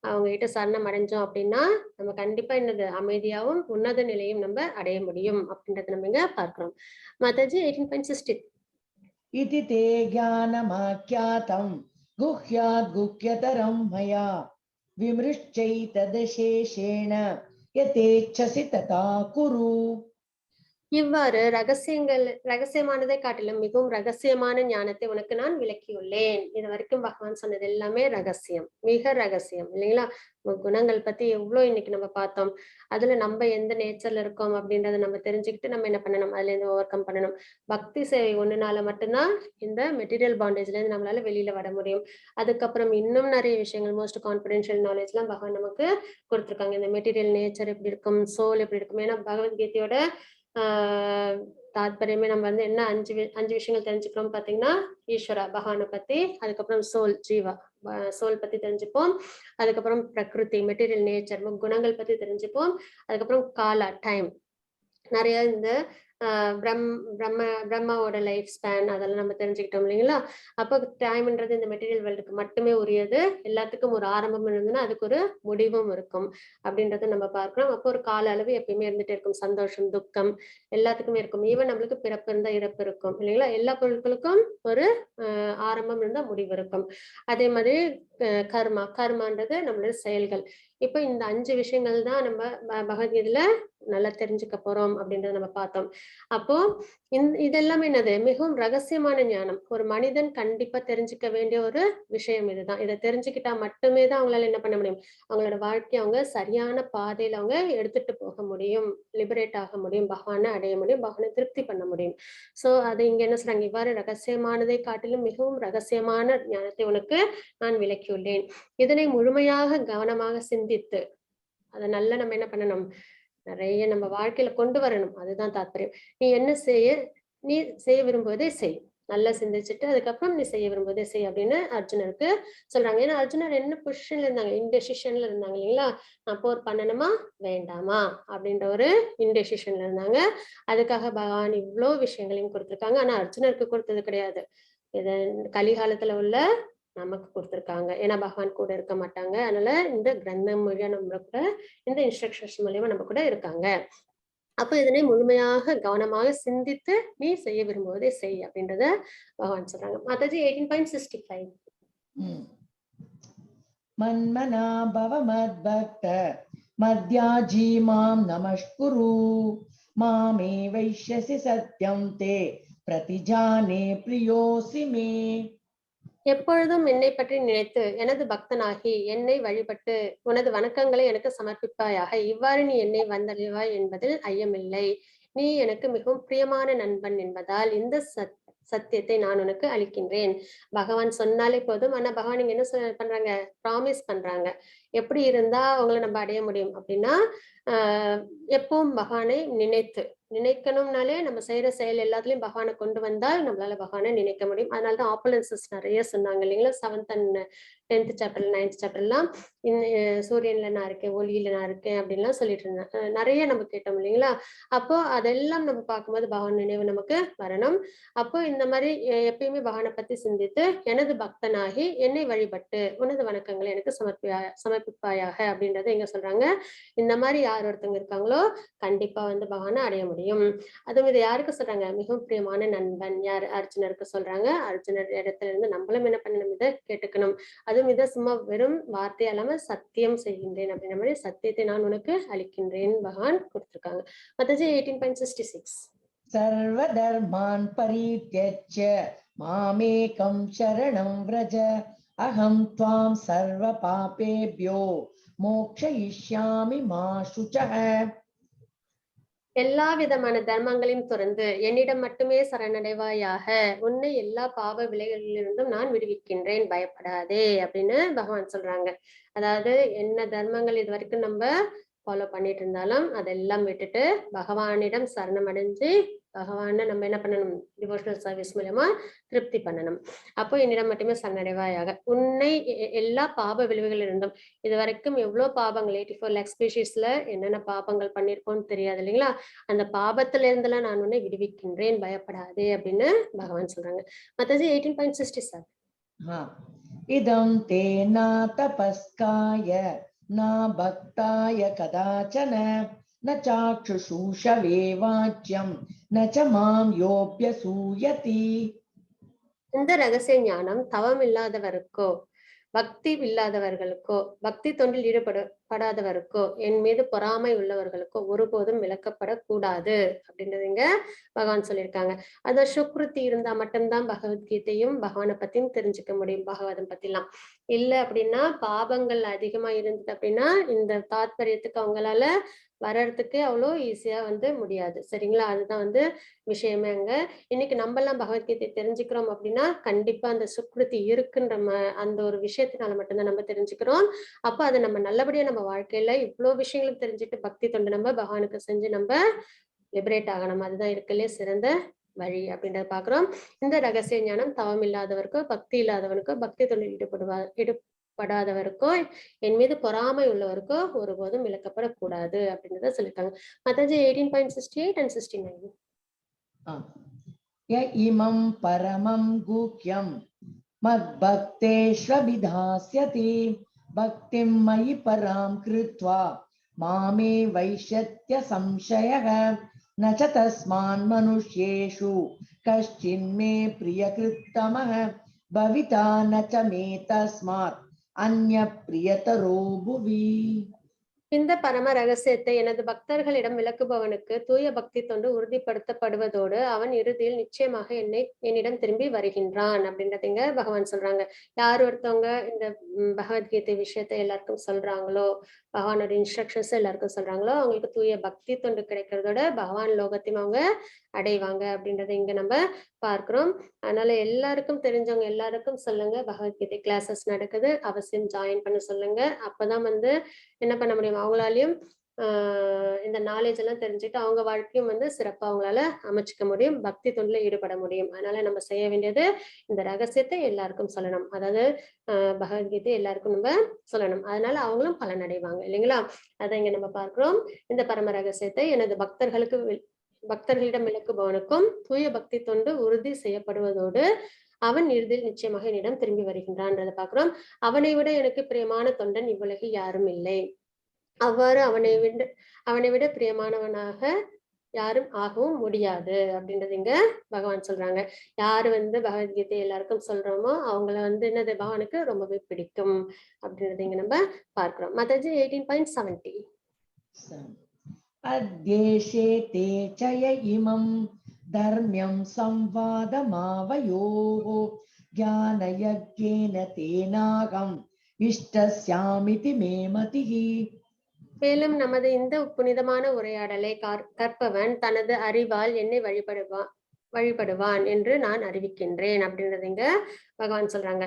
அவங்க கிட்ட சரணம் அடைஞ்சோம் அப்படின்னா நம்ம கண்டிப்பா என்னது அமைதியாவும் உன்னத நிலையும் நம்ம அடைய முடியும் அப்படின்றத நம்ம இங்க பார்க்கிறோம். மாதாஜி 18.60. इति ते ज्ञानमाख्यातं गुह्याद् गुह्यतरं मया विमृश्चैतदशेषेण यथेच्छसि तथा कुरु. இவ்வாறு ரகசியமானதை காட்டிலும் மிகவும் ரகசியமான ஞானத்தை உனக்கு நான் விளக்கியுள்ளேன். இது வரைக்கும் பகவான் சொன்னது எல்லாமே ரகசியம், மிக ரகசியம் இல்லைங்களா. குணங்கள் பத்தி எவ்வளவு இன்னைக்கு நம்ம பார்த்தோம். அதுல நம்ம எந்த நேச்சர்ல இருக்கோம் அப்படின்றத நம்ம தெரிஞ்சுக்கிட்டு நம்ம என்ன பண்ணணும், அதுல இருந்து ஓவர் கம் பண்ணணும். பக்தி சேவை ஒண்ணுனால மட்டும்தான் இந்த மெட்டீரியல் பாண்டேஜ்ல இருந்து நம்மளால வெளியில வர முடியும். அதுக்கப்புறம் இன்னும் நிறைய விஷயங்கள், மோஸ்ட் கான்பிடென்ஷியல் நாலேஜ் எல்லாம் பகவான் நமக்கு கொடுத்துருக்காங்க. இந்த மெட்டீரியல் நேச்சர் எப்படி இருக்கும், சோல் எப்படி இருக்கும். ஏன்னா பகவத்கீதையோட தாத்பரியமே நம்ம வந்து என்ன அஞ்சு விஷயங்கள் தெரிஞ்சுக்கிறோம் பாத்தீங்கன்னா, ஈஸ்வரா பகவானை பத்தி, அதுக்கப்புறம் சோல் ஜீவா சோல் பத்தி தெரிஞ்சுப்போம், அதுக்கப்புறம் பிரகிருதி மெட்டீரியல் நேச்சர் குணங்கள் பத்தி தெரிஞ்சுப்போம், அதுக்கப்புறம் காலா டைம், நிறைய இந்த பிரம்மாவோட லைஃப் ஸ்பேன் அதெல்லாம் நம்ம தெரிஞ்சுக்கிட்டோம் இல்லைங்களா. அப்போ டைம்ன்றது இந்த மெட்டீரியல் வேர்ல்டுக்கு மட்டுமே உரியது. எல்லாத்துக்கும் ஒரு ஆரம்பம் இருந்ததுன்னா அதுக்கு ஒரு முடிவும் இருக்கும் அப்படின்றத நம்ம பார்க்கிறோம். அப்போ ஒரு கால அளவு எப்பயுமே இருந்துட்டே இருக்கும். சந்தோஷம், துக்கம் எல்லாத்துக்குமே இருக்கும். ஈவன் நம்மளுக்கு பிறப்பு இருந்தா இறப்பு இருக்கும் இல்லைங்களா. எல்லா பொருட்களுக்கும் ஒரு ஆரம்பம் இருந்தா முடிவு இருக்கும். அதே மாதிரி கர்மான்றது நம்மளுடைய செயல்கள். இப்போ இந்த 5 விஷயங்கள் தான் நம்ம பகவத்கீதையில நல்லா தெரிஞ்சுக்க போறோம் அப்படின்றத நம்ம பார்த்தோம். அப்போ இதெல்லாமே என்னது மிகவும் ரகசியமான ஞானம். ஒரு மனிதன் கண்டிப்பா தெரிஞ்சுக்க வேண்டிய ஒரு விஷயம் இதுதான். இதை தெரிஞ்சுக்கிட்டா மட்டுமே தான் அவங்களால என்ன பண்ண முடியும், அவங்களோட வாழ்க்கையை அவங்க சரியான பாதையில அவங்க எடுத்துட்டு போக முடியும், லிபரேட் ஆக முடியும், பகவானை அடைய முடியும், பகவானை திருப்தி பண்ண முடியும். சோ அது இங்க என்ன சொல்றாங்க, இவ்வாறு ரகசியமானதை காட்டிலும் மிகவும் ரகசியமான ஞானத்தை உனக்கு நான் விளக்கியுள்ளேன். இதனை முழுமையாக கவனமாக சிந்தித்து அதை நல்லா நம்ம என்ன பண்ணணும், நிறைய நம்ம வாழ்க்கையில கொண்டு வரணும். அதுதான் தாத்பரியம். நீ என்ன நீ செய்ய விரும்புவதை செய். நல்லா சிந்திச்சுட்டு அதுக்கப்புறம் நீ செய்ய விரும்புவதை செய் அப்படின்னு அர்ஜுனருக்கு சொல்றாங்க. ஏன்னா அர்ஜுனர் என்ன பொசிஷன்ல இருந்தாங்க, இன்டெசிஷன்ல இருந்தாங்க இல்லைங்களா? நான் போர் பண்ணணுமா வேண்டாமா அப்படின்ற ஒரு இன்டெசிஷன்ல இருந்தாங்க. அதுக்காக பகவான் இவ்வளோ விஷயங்களையும் கொடுத்திருக்காங்க. ஆனா அர்ஜுனருக்கு கொடுத்தது கிடையாது. இது கலிகாலத்துல உள்ள நமக்கு கொடுத்திருக்காங்க. ஏன்னா பகவான் கூட இருக்க மாட்டாங்க. அதனால இந்த கிரந்தம் மூலியா நம்ம கூட, இந்த இன்ஸ்ட்ரக்ஷன்ஸ் மூலியமா நம்ம கூட இருக்காங்க. அப்ப இதனை முழுமையாக கவனமாக சிந்தித்து நீ செய்ய விரும்புவதை செய் அப்படின்றத பகவான் சொல்றாங்க. மாதாஜி 18.65. மன்மனா பவ மத்பக்த மத்யாஜி மாம் நமஸ்குரு மாமே வைஷ்யசி சத்யம் தே பிரதிஜானே பிரியோசி மே. எப்பொழுதும் என்னை பற்றி நினைத்து எனது பக்தனாகி என்னை வழிபட்டு உனது வணக்கங்களை எனக்கு சமர்ப்பிப்பாயாக. இவ்வாறு நீ என்னை வந்தடைவாய் என்பதில் ஐயமில்லை. நீ எனக்கு மிகவும் பிரியமான நண்பன் என்பதால் இந்த சத்தியத்தை நான் உனக்கு அளிக்கின்றேன். பகவான் சொன்னாலே போதும். ஆனா பகவான் இங்க என்ன பண்றாங்க, ப்ராமிஸ் பண்றாங்க. எப்படி இருந்தா அவங்களை நம்ம அடைய முடியும் அப்படின்னா, எப்பவும் பகவானை நினைக்கணும்னாலே நம்ம செய்யற செயல் எல்லாத்துலயும் பகவானை கொண்டு வந்தால் நம்மளால பகவானை நினைக்க முடியும். அதனாலதான் ஆப்பலன்சஸ் நிறைய சொன்னாங்க இல்லைங்களா? 7th and 10th chapter 9th chapter எல்லாம் சூரியன்ல நான் இருக்கேன், ஒளியில நான் இருக்கேன் அப்படின்லாம் சொல்லிட்டு இருந்தேன். நிறைய நம்ம கேட்டோம் இல்லைங்களா? அப்போ அதெல்லாம் நம்ம பார்க்கும்போது பகவான் நினைவு நமக்கு வரணும். அப்போ இந்த மாதிரி எப்பயுமே பகவானை பத்தி சிந்தித்து எனது பக்தனாகி என்னை வழிபட்டு உனது வணக்கங்களை எனக்கு சமர்ப்பிப்பாயாக அப்படின்றத எங்க சொல்றாங்க. இந்த மாதிரி யார் ஒருத்தவங்க இருக்காங்களோ கண்டிப்பா பகவானை அடைய முடியும். அதுவும் இதை யாருக்கு சொல்றாங்க, மிகவும் பிரியமான நண்பன் யார், அர்ஜுனருக்கு சொல்றாங்க. அர்ஜுனர் இடத்துல இருந்து நம்மளும் என்ன பண்ணணும், இதை கேட்டுக்கணும். அதுவும் இதை சும்மா வெறும் வார்த்தை இல்லாம சத்தியம் செய்கின்றேன் அப்படின்ற மாதிரி சத்தியத்தை நான் உனக்கு அளிக்கின்றேன் பகவான் கொடுத்திருக்காங்க. மத்தாஜி 18.66. சர்வ தர்மான் பரித்யஜ்ய மாமேகம் சரணம் வ்ரஜ அகம் த்வாம் சர்வ பாபேப்யோ மோக்ஷயிஷ்யாமி மா சுச்சஹ. எல்லா விதமான தர்மங்களையும் துறந்து என்னிடம் மட்டுமே சரணடைவாயாக. உன்னை எல்லா பாவ விலைகளிலிருந்தும் நான் விடுவிக்கின்றேன், பயப்படாதே அப்படின்னு பகவான் சொல்றாங்க. அதாவது என்ன தர்மங்கள் இது வரைக்கும் நம்ம ஃபாலோ பண்ணிட்டு இருந்தாலும் அதெல்லாம் விட்டுட்டு பகவானிடம் சரணம் அடைஞ்சு பகவானை நம்ம என்ன பண்ணணும், டிவோஷனல் சர்வீஸ் மூலமா திருப்தி பண்ணணும். அப்போ என்னிடம் மட்டுமே சரணடைவாயாக. உன்னை எல்லா பாப விளைவுகள் இருந்தும், இது வரைக்கும் எவ்வளவு பாபங்கள் 84 lakh ஸ்பீஷீஸ்ல என்னென்ன பாபங்கள் பண்ணிருக்கோம்னு தெரியாது இல்லைங்களா? அந்த பாபத்துல இருந்தெல்லாம் நான் உன்னை விடுவிக்கின்றேன், பயப்படாதே அப்படின்னு பகவான் சொல்றாங்க. மத்தாஜி 18.67. இதம் தே நா தபஸ்காய நா பக்தாய கதாச்சன ந சாக்ஷுஷூஷவே வாச்யம் ந ச மாம் யோப்யசூயதி. இந்த ரகசிய ஞானம் தவம் இல்லாதவருக்கோ பக்தி இல்லாதவர்களுக்கோ பக்தி தொண்டில் ஈடுபடாதவருக்கோ என் மீது பொறாமை உள்ளவர்களுக்கோ ஒருபோதும் விளக்கப்படக்கூடாது அப்படின்றதுங்க பகவான் சொல்லியிருக்காங்க. அத சுக்ருதி இருந்தா மட்டும்தான் பகவத்கீதையும் பகவானை பத்தியும் தெரிஞ்சுக்க முடியும், பாகவதம் பத்திலாம். இல்ல அப்படின்னா பாபங்கள் அதிகமா இருந்தது அப்படின்னா இந்த தாத்பரியத்துக்கு அவங்களால வர்றதுக்கு அவ்வளோ ஈஸியா முடியாது. சரிங்களா? அதுதான் விஷயமே அங்க. இன்னைக்கு நம்ம எல்லாம் பகவத்கீதை தெரிஞ்சுக்கிறோம் அப்படின்னா கண்டிப்பா அந்த சுக்ருதி இருக்குன்ற அந்த ஒரு விஷயத்தினால மட்டும்தான் நம்ம தெரிஞ்சுக்கிறோம். அப்ப அதை நம்ம நல்லபடியா நம்ம வாழ்க்கையில இவ்வளவு விஷயங்களும் தெரிஞ்சுட்டு பக்தி தொண்டு நம்ம பகவானுக்கு செஞ்சு நம்ம லிபரேட் ஆகணும். அதுதான் இருக்கலே சிறந்த வழி அப்படின்றத பாக்குறோம். இந்த ரகசிய ஞானம் தவம் இல்லாதவருக்கோ பக்தி இல்லாதவனுக்கோ பக்தி தொண்டில் ஈடுபடாதவருக்கோ என் மீது பொறாமை உள்ளவருக்கோ ஒருபோதும் விளக்கப்படக்கூடாது அப்படின்றத சொல்லிருக்காங்க. மத்தாஜி 18.68 and 69. ய இமம் பரமம் குஹ்யம் மத்பக்தேஷ்வபிதாஸ்யதி பக்திம் மயி பராம் கிருத்வா மாமே வைஷ்யத்ய சம்சயः ந ச தஸ்மான் மனுஷ்யேஷு கஷ்சின் மே பிரியகிருத்தமः பவிதா ந ச மே தஸ்மாத் अन्य प्रियतरो भुवि। இந்த பரம ரகசியத்தை எனது பக்தர்களிடம் விளக்குபவனுக்கு தூய பக்தி தொண்டு உறுதிப்படுத்தப்படுவதோடு அவன் இறுதியில் நிச்சயமாக என்னிடம் திரும்பி வருகின்றான் அப்படின்றதுங்க பகவான் சொல்றாங்க. யார் ஒருத்தவங்க இந்த பகவத்கீதை விஷயத்தை எல்லாருக்கும் சொல்றாங்களோ, பகவானோட இன்ஸ்ட்ரக்ஷன்ஸ் எல்லாருக்கும் சொல்றாங்களோ, அவங்களுக்கு தூய பக்தி தொண்டு கிடைக்கிறதோட பகவான் லோகத்தையும் அவங்க அடைவாங்க அப்படின்றத இங்க நம்ம பார்க்கிறோம். அதனால எல்லாருக்கும் தெரிஞ்சவங்க எல்லாருக்கும் சொல்லுங்க, பகவத்கீதை கிளாஸஸ் நடக்குது, அவசியம் ஜாயின் பண்ண சொல்லுங்க. அப்பதான் என்ன பண்ண முடியும், அவங்களாலையும் இந்த நாலேஜ் எல்லாம் தெரிஞ்சுட்டு அவங்க வாழ்க்கையும் சிறப்பா அவங்களால அமைச்சுக்க முடியும், பக்தி தொண்டுல ஈடுபட முடியும். அதனால நம்ம செய்ய வேண்டியது இந்த ரகசியத்தை எல்லாருக்கும் சொல்லணும். அதாவது பகவத்கீதை எல்லாருக்கும் நம்ம சொல்லணும். அதனால அவங்களும் பலனடைவாங்க இல்லைங்களா? அதை இங்க நம்ம பார்க்கிறோம். இந்த பரம ரகசியத்தை எனது பக்தர்களிடம் விளக்குபவனுக்கும் தூய பக்தி தொண்டு உறுதி செய்யப்படுவதோடு அவன் இறுதியில் நிச்சயமாக என்னிடம் திரும்பி வருகின்றான்றதை பார்க்கிறோம். அவனை விட எனக்கு பிரியமான தொண்டன் இவ்வுலகில் யாரும் இல்லை. அவ்வாறு அவனை விட பிரியமானவனாக யாரும் ஆகவும் முடியாது அப்படின்றது இங்க பகவான் சொல்றாங்க. யாரு பகவத்கீதை எல்லாருக்கும் சொல்றோமோ அவங்கள என்னது பகவானுக்கு ரொம்பவே பிடிக்கும் அப்படின்றது இங்க நம்ம பார்க்கிறோம். மாதாஜி 18.70. அத்யேஷே தே சய இமம் தர்ம்யம் சம்வாதமாவயோஹ ஞானயக்ஞேன தேனாகம் இஷ்டஸ்யாமிதி மே மதிஹி. மேலும் நமது இந்த புனிதமான உரையாடலை கற்பவன் தனது அறிவால் என்னை வழிபடுவான் என்று நான் அறிவிக்கின்றேன் அப்படின்றது இங்க பகவான் சொல்றாங்க.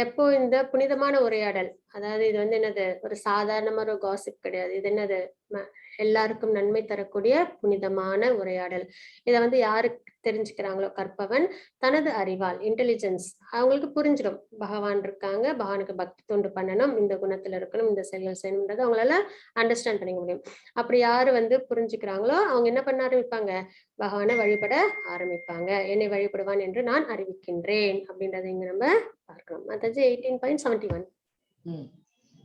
எப்போ இந்த புனிதமான உரையாடல், அதாவது இது என்னது, ஒரு சாதாரணமான ஒரு காசிப் கிடையாது. இது என்னது, எல்லாருக்கும் நன்மை தரக்கூடிய புனிதமான உரையாடல். இதை யாரு தெரிஞ்சுக்கிறாங்களோ, கற்பவன் தனது அறிவால், இன்டெலிஜென்ஸ், அவங்களுக்கு புரிஞ்சிடும் பகவான் இருக்காங்க, பகவானுக்கு பக்தி தொண்டு பண்ணணும், இந்த குணத்துல இருக்கணும், இந்த செயல்கள் செய்யணும்ன்றது அவங்களால அண்டர்ஸ்டாண்ட் பண்ணிக்க முடியும். அப்படி யாரு புரிஞ்சுக்கிறாங்களோ அவங்க என்ன பண்ண ஆரம்பிப்பாங்க, பகவானை வழிபட ஆரம்பிப்பாங்க. என்னை வழிபடுவான் என்று நான் அறிவிக்கின்றேன் அப்படின்றத இங்க நம்ம பார்க்கிறோம். மாதாஜி 18.71.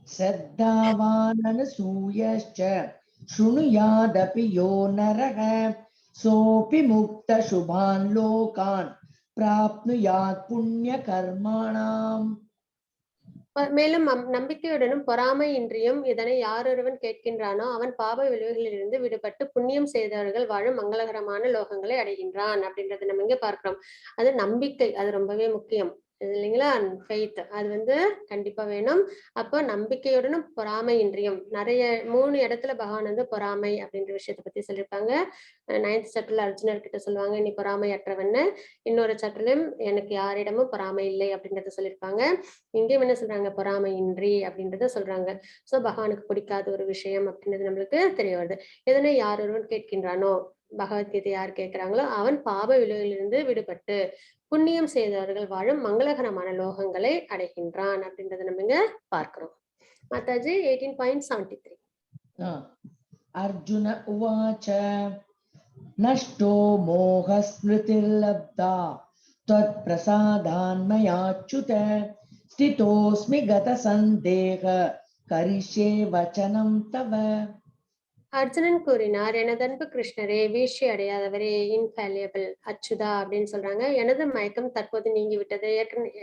ஸ்ரத்தாவானனசூயஸ்ச ஸ்ருணுயாதபி யோ நரக சோபி முக்த சுபான் லோகான் பிராப்னுயாத் புண்ணிய கர்மாணாம். மேலும் நம்பிக்கையுடனும் பொறாமையின்றியும் இதனை யாரொருவன் கேட்கின்றானோ அவன் பாப விளைவுகளிலிருந்து விடுபட்டு புண்ணியம் செய்தவர்கள் வாழும் மங்களகரமான லோகங்களை அடைகின்றான் அப்படின்றத நம்ம இங்க பார்க்கிறோம். அது நம்பிக்கை, அது ரொம்பவே முக்கியம் இல்லைங்களா? ஃபெய்த் அது கண்டிப்பா வேணும். அப்போ நம்பிக்கையுடனும் பொறாமையின்றியும், நிறைய 3 இடத்துல பகவான் பொறாமை அப்படின்ற விஷயத்த பத்தி சொல்லியிருப்பாங்க. 9th சாப்டர்ல அர்ஜுனர் கிட்ட சொல்லுவாங்க, நீ பொறாமை அற்றவன்னு. இன்னொரு சாப்டர்லயும் எனக்கு யாரிடமும் பொறாமை இல்லை அப்படின்றத சொல்லியிருப்பாங்க. இங்கேயும் என்ன சொல்றாங்க, பொறாமையின்றி அப்படின்றத சொல்றாங்க. சோ பகவானுக்கு பிடிக்காத ஒரு விஷயம் அப்படின்றது நம்மளுக்கு தெரிய வருது. இதனை யார் ஒருவன் கேட்கின்றானோ, பகவத்கீதை யார் கேட்கிறாங்களோ அவன் பாப விளைவிலிருந்து விடுபட்டு புண்ணியம் செய்தவர்கள் வாழும் மங்களகரமான லோகங்களை அடைகின்றான் அப்படின்றத நம்ம இங்க பார்க்கிறோம். மாதாஜி 18.73. அர்ஜுன உவாச்ச நஷ்டோ மோக ஸ்மிருதிர்லப்தா தத் பிரசாதான்மயாச்சுத ஸ்திதோஸ்மி கத சந்தேக கரிஷ்யே வசனம் தவ. அர்ஜுனன் கூறினார், எனது அன்பு கிருஷ்ணரே, வீழ்ச்சி அடையாதவரே, இன்ஃபேலியபிள் அச்சுதா அப்படின்னு சொல்றாங்க. எனது மயக்கம் தற்போது நீங்கி விட்டது.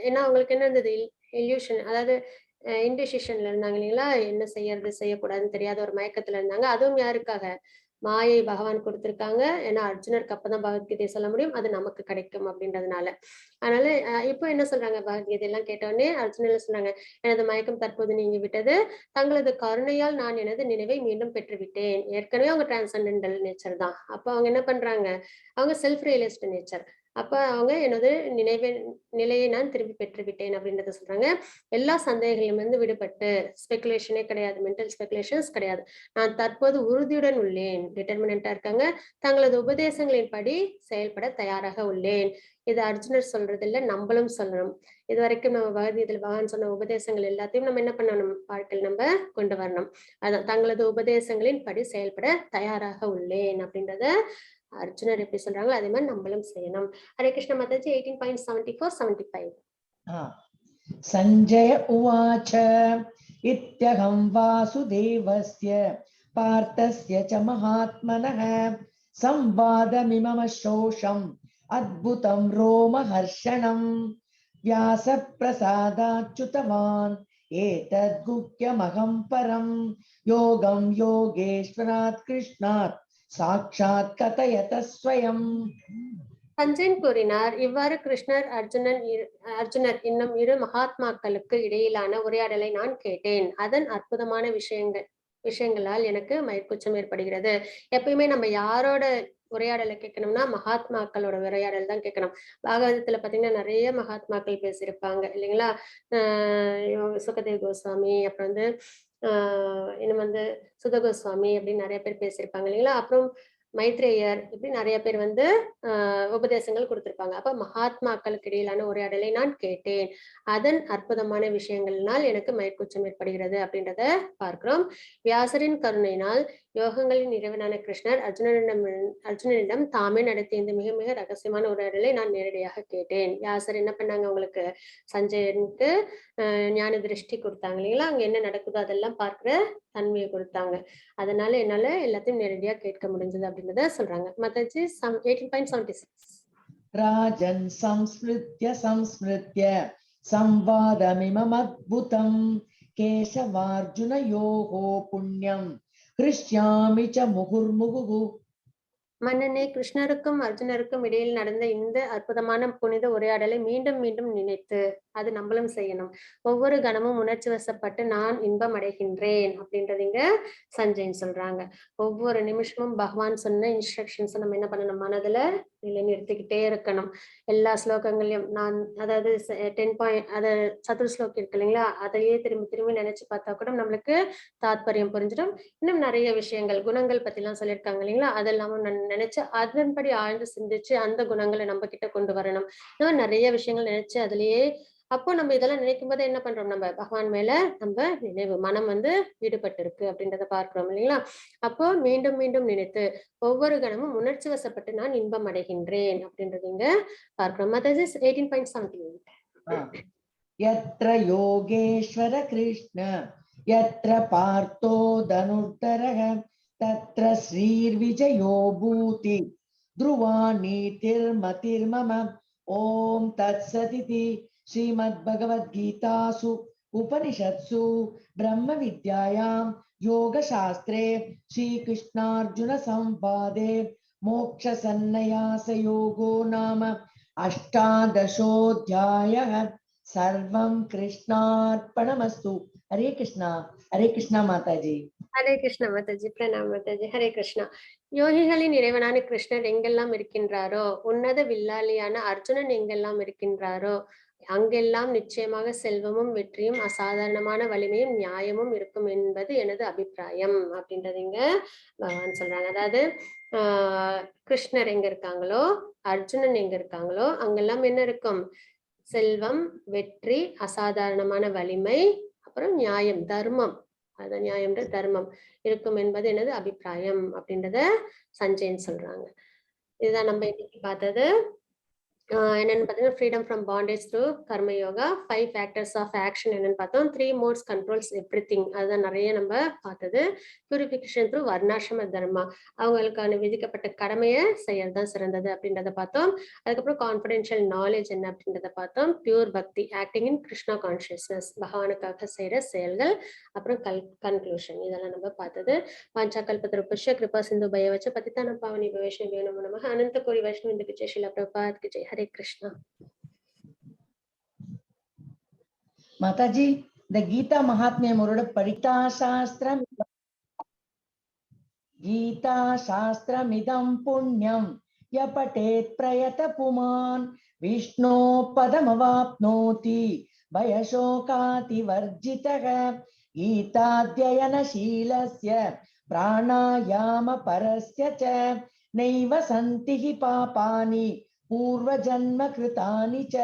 ஏன்னா அவங்களுக்கு என்ன இருந்தது, இல்யூஷன், அதாவது இன்டிசிஷன்ல இருந்தாங்க இல்லைங்களா, என்ன செய்யறது செய்யக்கூடாதுன்னு தெரியாத ஒரு மயக்கத்துல இருந்தாங்க. அதுவும் யாருக்காக, மாயை பகவான் கொடுத்திருக்காங்க. ஏன்னா அர்ஜுனருக்கு அப்பதான் பகவத்கீதை சொல்ல முடியும், அது நமக்கு கிடைக்கும் அப்படின்றதுனால. அதனால இப்போ என்ன சொல்றாங்க, பகவத்கீதை எல்லாம் கேட்டவுடனே அர்ஜுனன் சொல்றாங்க, எனது மயக்கம் தற்போது நீங்கி விட்டது, தங்களது கருணையால் நான் எனது நினைவை மீண்டும் பெற்றுவிட்டேன். ஏற்கனவே அவங்க டிரான்செண்டென்டல் நேச்சர் தான். அப்ப அவங்க என்ன பண்றாங்க, அவங்க செல்ஃப் ரியலிஸ்ட் நேச்சர். அப்ப அவங்க எனது நிலையை நான் திரும்பி பெற்றுவிட்டேன் அப்படின்றத சொல்றாங்க. எல்லா சந்தேகங்களிலும் விடுபட்டு, ஸ்பெகுலேஷனே கிடையாது, மென்டல் ஸ்பெகுலேஷன்ஸ் கிடையாது, நான் தற்போது உறுதியுடன் உள்ளேன், டிட்டர்மினண்டா இருக்காங்க, தங்களது உபதேசங்களின் படி செயல்பட தயாராக உள்ளேன். இது அர்ஜுனர் சொல்றது இல்ல, நம்மளும் சொல்லணும். இது வரைக்கும் நம்ம பகவத்கீதையில பகவான் சொன்ன உபதேசங்கள் எல்லாத்தையும் நம்ம என்ன பண்ணணும், வாழ்க்கையில் நம்ம கொண்டு வரணும். அதான் தங்களது உபதேசங்களின் படி செயல்பட தயாராக உள்ளேன் அப்படின்றத அர்ஜுனர் எப்படி சொல்றாங்களோ அதே மாதிரி நம்மளும் செய்யணும். ஹரே கிருஷ்ண மாதாஜி 18.74-75. சஞ்சய உவாச்ச இத்யகம் வாசுதேவஸ்ய பார்த்தஸ்ய ச மகாத்மனः சம்வாதமிமமஸ்ரோஷம் அத்புதம் ரோமஹர்ஷணம் வியாச பிரசாதாச்சுதவான் एतद् गुह्यमहं परं योगं योगेश्वरात् कृष्णात् साक्षात् कथयत स्वयं. சஞ்சயன் கூறினார், இவ்வாறு கிருஷ்ணர் அர்ஜுனர் இன்னும் இரு மகாத்மாக்களுக்கு இடையிலான உரையாடலை நான் கேட்டேன். அதன் அற்புதமான விஷயங்களால் எனக்கு மயக்குச்சம் ஏற்படுகிறது. எப்பயுமே நம்ம யாரோட உரையாடலை கேட்கணும்னா மகாத்மாக்களோட உரையாடல் தான் கேட்கணும். பாகவதத்துல பாத்தீங்கன்னா நிறைய மகாத்மாக்கள் பேசியிருப்பாங்க இல்லைங்களா. சுகதேவ் கோஸ்வாமி, அப்புறம் வந்து இன்னும் வந்து சுத கோஸ்வாமி அப்படின்னு நிறைய பேர் பேசியிருப்பாங்க இல்லைங்களா. அப்புறம் மைத்ரேயர் இப்படி நிறைய பேர் வந்து உபதேசங்கள் கொடுத்திருப்பாங்க. அப்ப மகாத்மாக்களுக்கு இடையிலான உரையாடலை நான் கேட்டேன். அதன் அற்புதமான விஷயங்கள்னால் எனக்கு மயக்குச்சம் ஏற்படுகிறது அப்படின்றத பார்க்கிறோம். வியாசரின் கருணையினால் யோகங்களின் இறைவனான கிருஷ்ணர் அர்ஜுனனிடம் தாமே நடத்திய இந்த மிக மிக ரகசியமான உரையாடலை நான் நேரடியாக கேட்டேன். வியாசர் என்ன பண்ணாங்க, உங்களுக்கு சஞ்சயனுக்கு ஞான திருஷ்டி கொடுத்தாங்க இல்லைங்களா. அங்க என்ன நடக்குதோ அதெல்லாம் பார்க்கிற தன்மையை கொடுத்தாங்க. அதனால என்னால எல்லாத்தையும் நேரடியா கேட்க முடிஞ்சது அப்படின்றத சொல்றாங்க. மத்தாஜி 18.76. ராஜன் சம்ஸ்மிருத்ய சம்வாதமிமம் அத்புதம் கேசவார்ஜுனயோகோ புண்ணியம் கிருஷ்யாமி ச முகுர்முகு. மன்னனே, கிருஷ்ணருக்கும் அர்ஜுனருக்கும் இடையில் நடந்த இந்த அற்புதமான புனித உரையாடலை மீண்டும் மீண்டும் நினைத்து அது நம்மளும் செய்யணும். ஒவ்வொரு கணமும் உணர்ச்சி வசப்பட்டு நான் இன்பம் அடைகின்றேன் அப்படின்றதுங்க சஞ்சயன் சொல்றாங்க. ஒவ்வொரு நிமிஷமும் பகவான் சொன்ன இன்ஸ்ட்ரக்ஷன்ஸ் நம்ம என்ன பண்ணணும், மனதுல நிலைநிறுத்திக்கிட்டே இருக்கணும். எல்லா ஸ்லோகங்களையும் நான் அதாவது 10 அத சதுர் ஸ்லோகம் இருக்கு இல்லைங்களா, அதையே திரும்பி திரும்பி நினைச்சு பார்த்தா கூட நம்மளுக்கு தாத்பரியம் புரிஞ்சிடும். இன்னும் நிறைய விஷயங்கள் குணங்கள் பத்தி எல்லாம் சொல்லியிருக்காங்க இல்லைங்களா, அதெல்லாமும் நினைச்சு அதன்படி ஆழ்ந்து சிந்திச்சு அந்த குணங்களை நம்ம கிட்ட கொண்டு வரணும். இந்த மாதிரி நிறைய விஷயங்கள் நினைச்சு அதுலயே அப்போ நம்ம இதெல்லாம் நினைக்கும் போது என்ன பண்றோம், நம்ம பகவான் மேல நம்ம நினைவு மனம் வந்து ஈடுபட்டு இருக்கு அப்படின்றத பார்க்கிறோம் இல்லைங்களா. அப்போ மீண்டும் மீண்டும் நினைத்து ஒவ்வொரு கணமும் உணர்ச்சி வசப்பட்டு நான் இன்பம் அடைகின்றேன் அப்படின்றதுங்க பார்க்கிறோம். மத்தது 18.78. யத்ர யோகேஸ்வர கிருஷ்ண யத்ர பார்த்தோ தனுர்தரஹ தத்ர ஸ்ரீர்விஜயோ பூதி த்ருவா நீதிர்மதிர்மம. ஓம் தத்சதிதி ஸ்ரீமத் பகவத்கீதாசு உபனிஷத்சு பிரம்ம வித்யாயாம் யோகசாஸ்திரே ஸ்ரீகிருஷ்ணார்ஜுன சம்வாதே மோக்ஷ சந்நியாச யோகோ நாம அஷ்டாதசோऽध्यायः. சர்வம் கிருஷ்ணார்ப்பணமஸ்து. ஹரே கிருஷ்ணா. ஹரே கிருஷ்ணா மாதாஜி. ஹரே கிருஷ்ணா மாதாஜி. பிரணாம் மாதாஜி. ஹரே கிருஷ்ணா. யோகிகளின் இறைவனான கிருஷ்ணர் எங்கெல்லாம் இருக்கின்றாரோ, உன்னத வில்லாளியான அர்ஜுனன் எங்கெல்லாம் இருக்கின்றாரோ அங்கெல்லாம் நிச்சயமாக செல்வமும் வெற்றியும் அசாதாரணமான வலிமையும் நியாயமும் இருக்கும் என்பது எனது அபிப்பிராயம் அப்படின்றதுங்க பகவான் சொல்றாங்க. அதாவது கிருஷ்ணர் எங்க இருக்காங்களோ, அர்ஜுனன் எங்க இருக்காங்களோ அங்கெல்லாம் என்ன இருக்கும், செல்வம், வெற்றி, அசாதாரணமான வலிமை, அப்புறம் நியாயம், தர்மம், அது நியாயம்ன்ற தர்மம் இருக்கும் என்பது எனது அபிப்பிராயம் அப்படின்றத சஞ்சயன் சொல்றாங்க. இதுதான் நம்ம இன்னைக்கு பார்த்தது. என்னன்னு பார்த்தீங்கன்னா ஃப்ரீடம் ஃப்ரம் பாண்டேஜ் த்ரூ கர்ம யோகா, 5 ஃபேக்டர்ஸ் ஆஃப் ஆக்ஷன் என்னன்னு பார்த்தோம், 3 மோட்ஸ் கண்ட்ரோல்ஸ் எவ்ரிதிங், அதுதான் நிறைய நம்ம பார்த்தது. பியூரிஃபிகேஷன் த்ரூ வர்ணாசிரம தர்மா, அவங்களுக்கான விதிக்கப்பட்ட கடமையை செய்யறதுதான் சிறந்தது அப்படின்றத பார்த்தோம். அதுக்கப்புறம் கான்ஃபிடென்ஷியல் நாலேஜ் என்ன அப்படின்றத பார்த்தோம். பியூர் பக்தி, ஆக்டிங் இன் கிருஷ்ணா கான்சியஸ்னஸ், பகவானுக்காக செய்யற செயல்கள். அப்புறம் கன்க்ளூஷன், இதெல்லாம் நம்ம பார்த்தது. வாஞ்சா கல்பத்ருபஸ்ய கிருபா சிந்து பயவச்ச பதிதான பாவனி வைஷ்ணவே நமோ நமः. அனந்த கோடி வைஷ்ணவ ஜெய் ஸ்ரீல பிரபுபாத் கி ஜெய். ஹரே கிருஷ்ணா. மாதாஜி, இந்த கீதா மகாத்மியம் ஒரு கீதா சாஸ்திரமிதம் புண்ணியம் ய படேத் பிரயத புமான் விஷ்ணோ பதமவாப்னோதி பயசோகாதி வர்ஜிதக. கீதாத்யயனசீலஸ்ய பிராணாயாம பரஸ்ய ச நைவ சந்தி ஹி பாபானி பூர்வஜன்ம கிருதானி ச.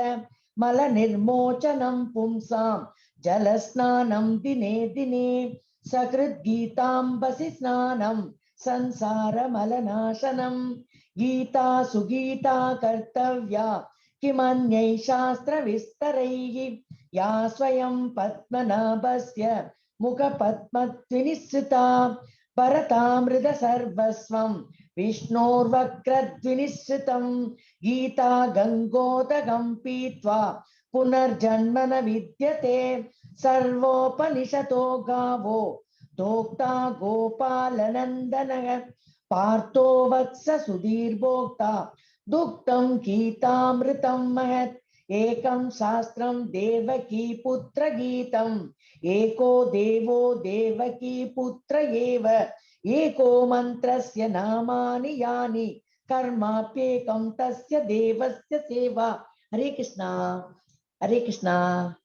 மல நிர்மோச்சனம் பும்சாம் ஜலஸ்நானம் தினே தினே சகிருத் கீதாம்பசி ஸ்நானம் சம்சார மலநாசனம். கீதா சுகீதா கர்த்தவ்யா கிமன்யை சாஸ்திர விஸ்தரைஹி யா ஸ்வயம் பத்மநாபஸ்ய முக பத்மத்விநிஸ்ருதா. பரதாமிருத சர்வஸ்வம் விஷ்ணோர்வக்ரத்விநிஸ்ருதம். கீதா கங்கோதகம் பீத்வா புனர்ஜன்ம ந வித்யதே सर्वोपनिषतो गावो दोक्ता गोपालनन्दनः पार्थो वत्स सुधीर्भोक्ता दुग्धं गीतामृतं महत् एकं शास्त्रं देवकी पुत्र गीतम् एको देवो देवकी पुत्र एव एको मन्त्रस्य नामानि यानि कर्माप्येकं तस्य देवस्य सेवा. हरे कृष्णा, हरे कृष्णा.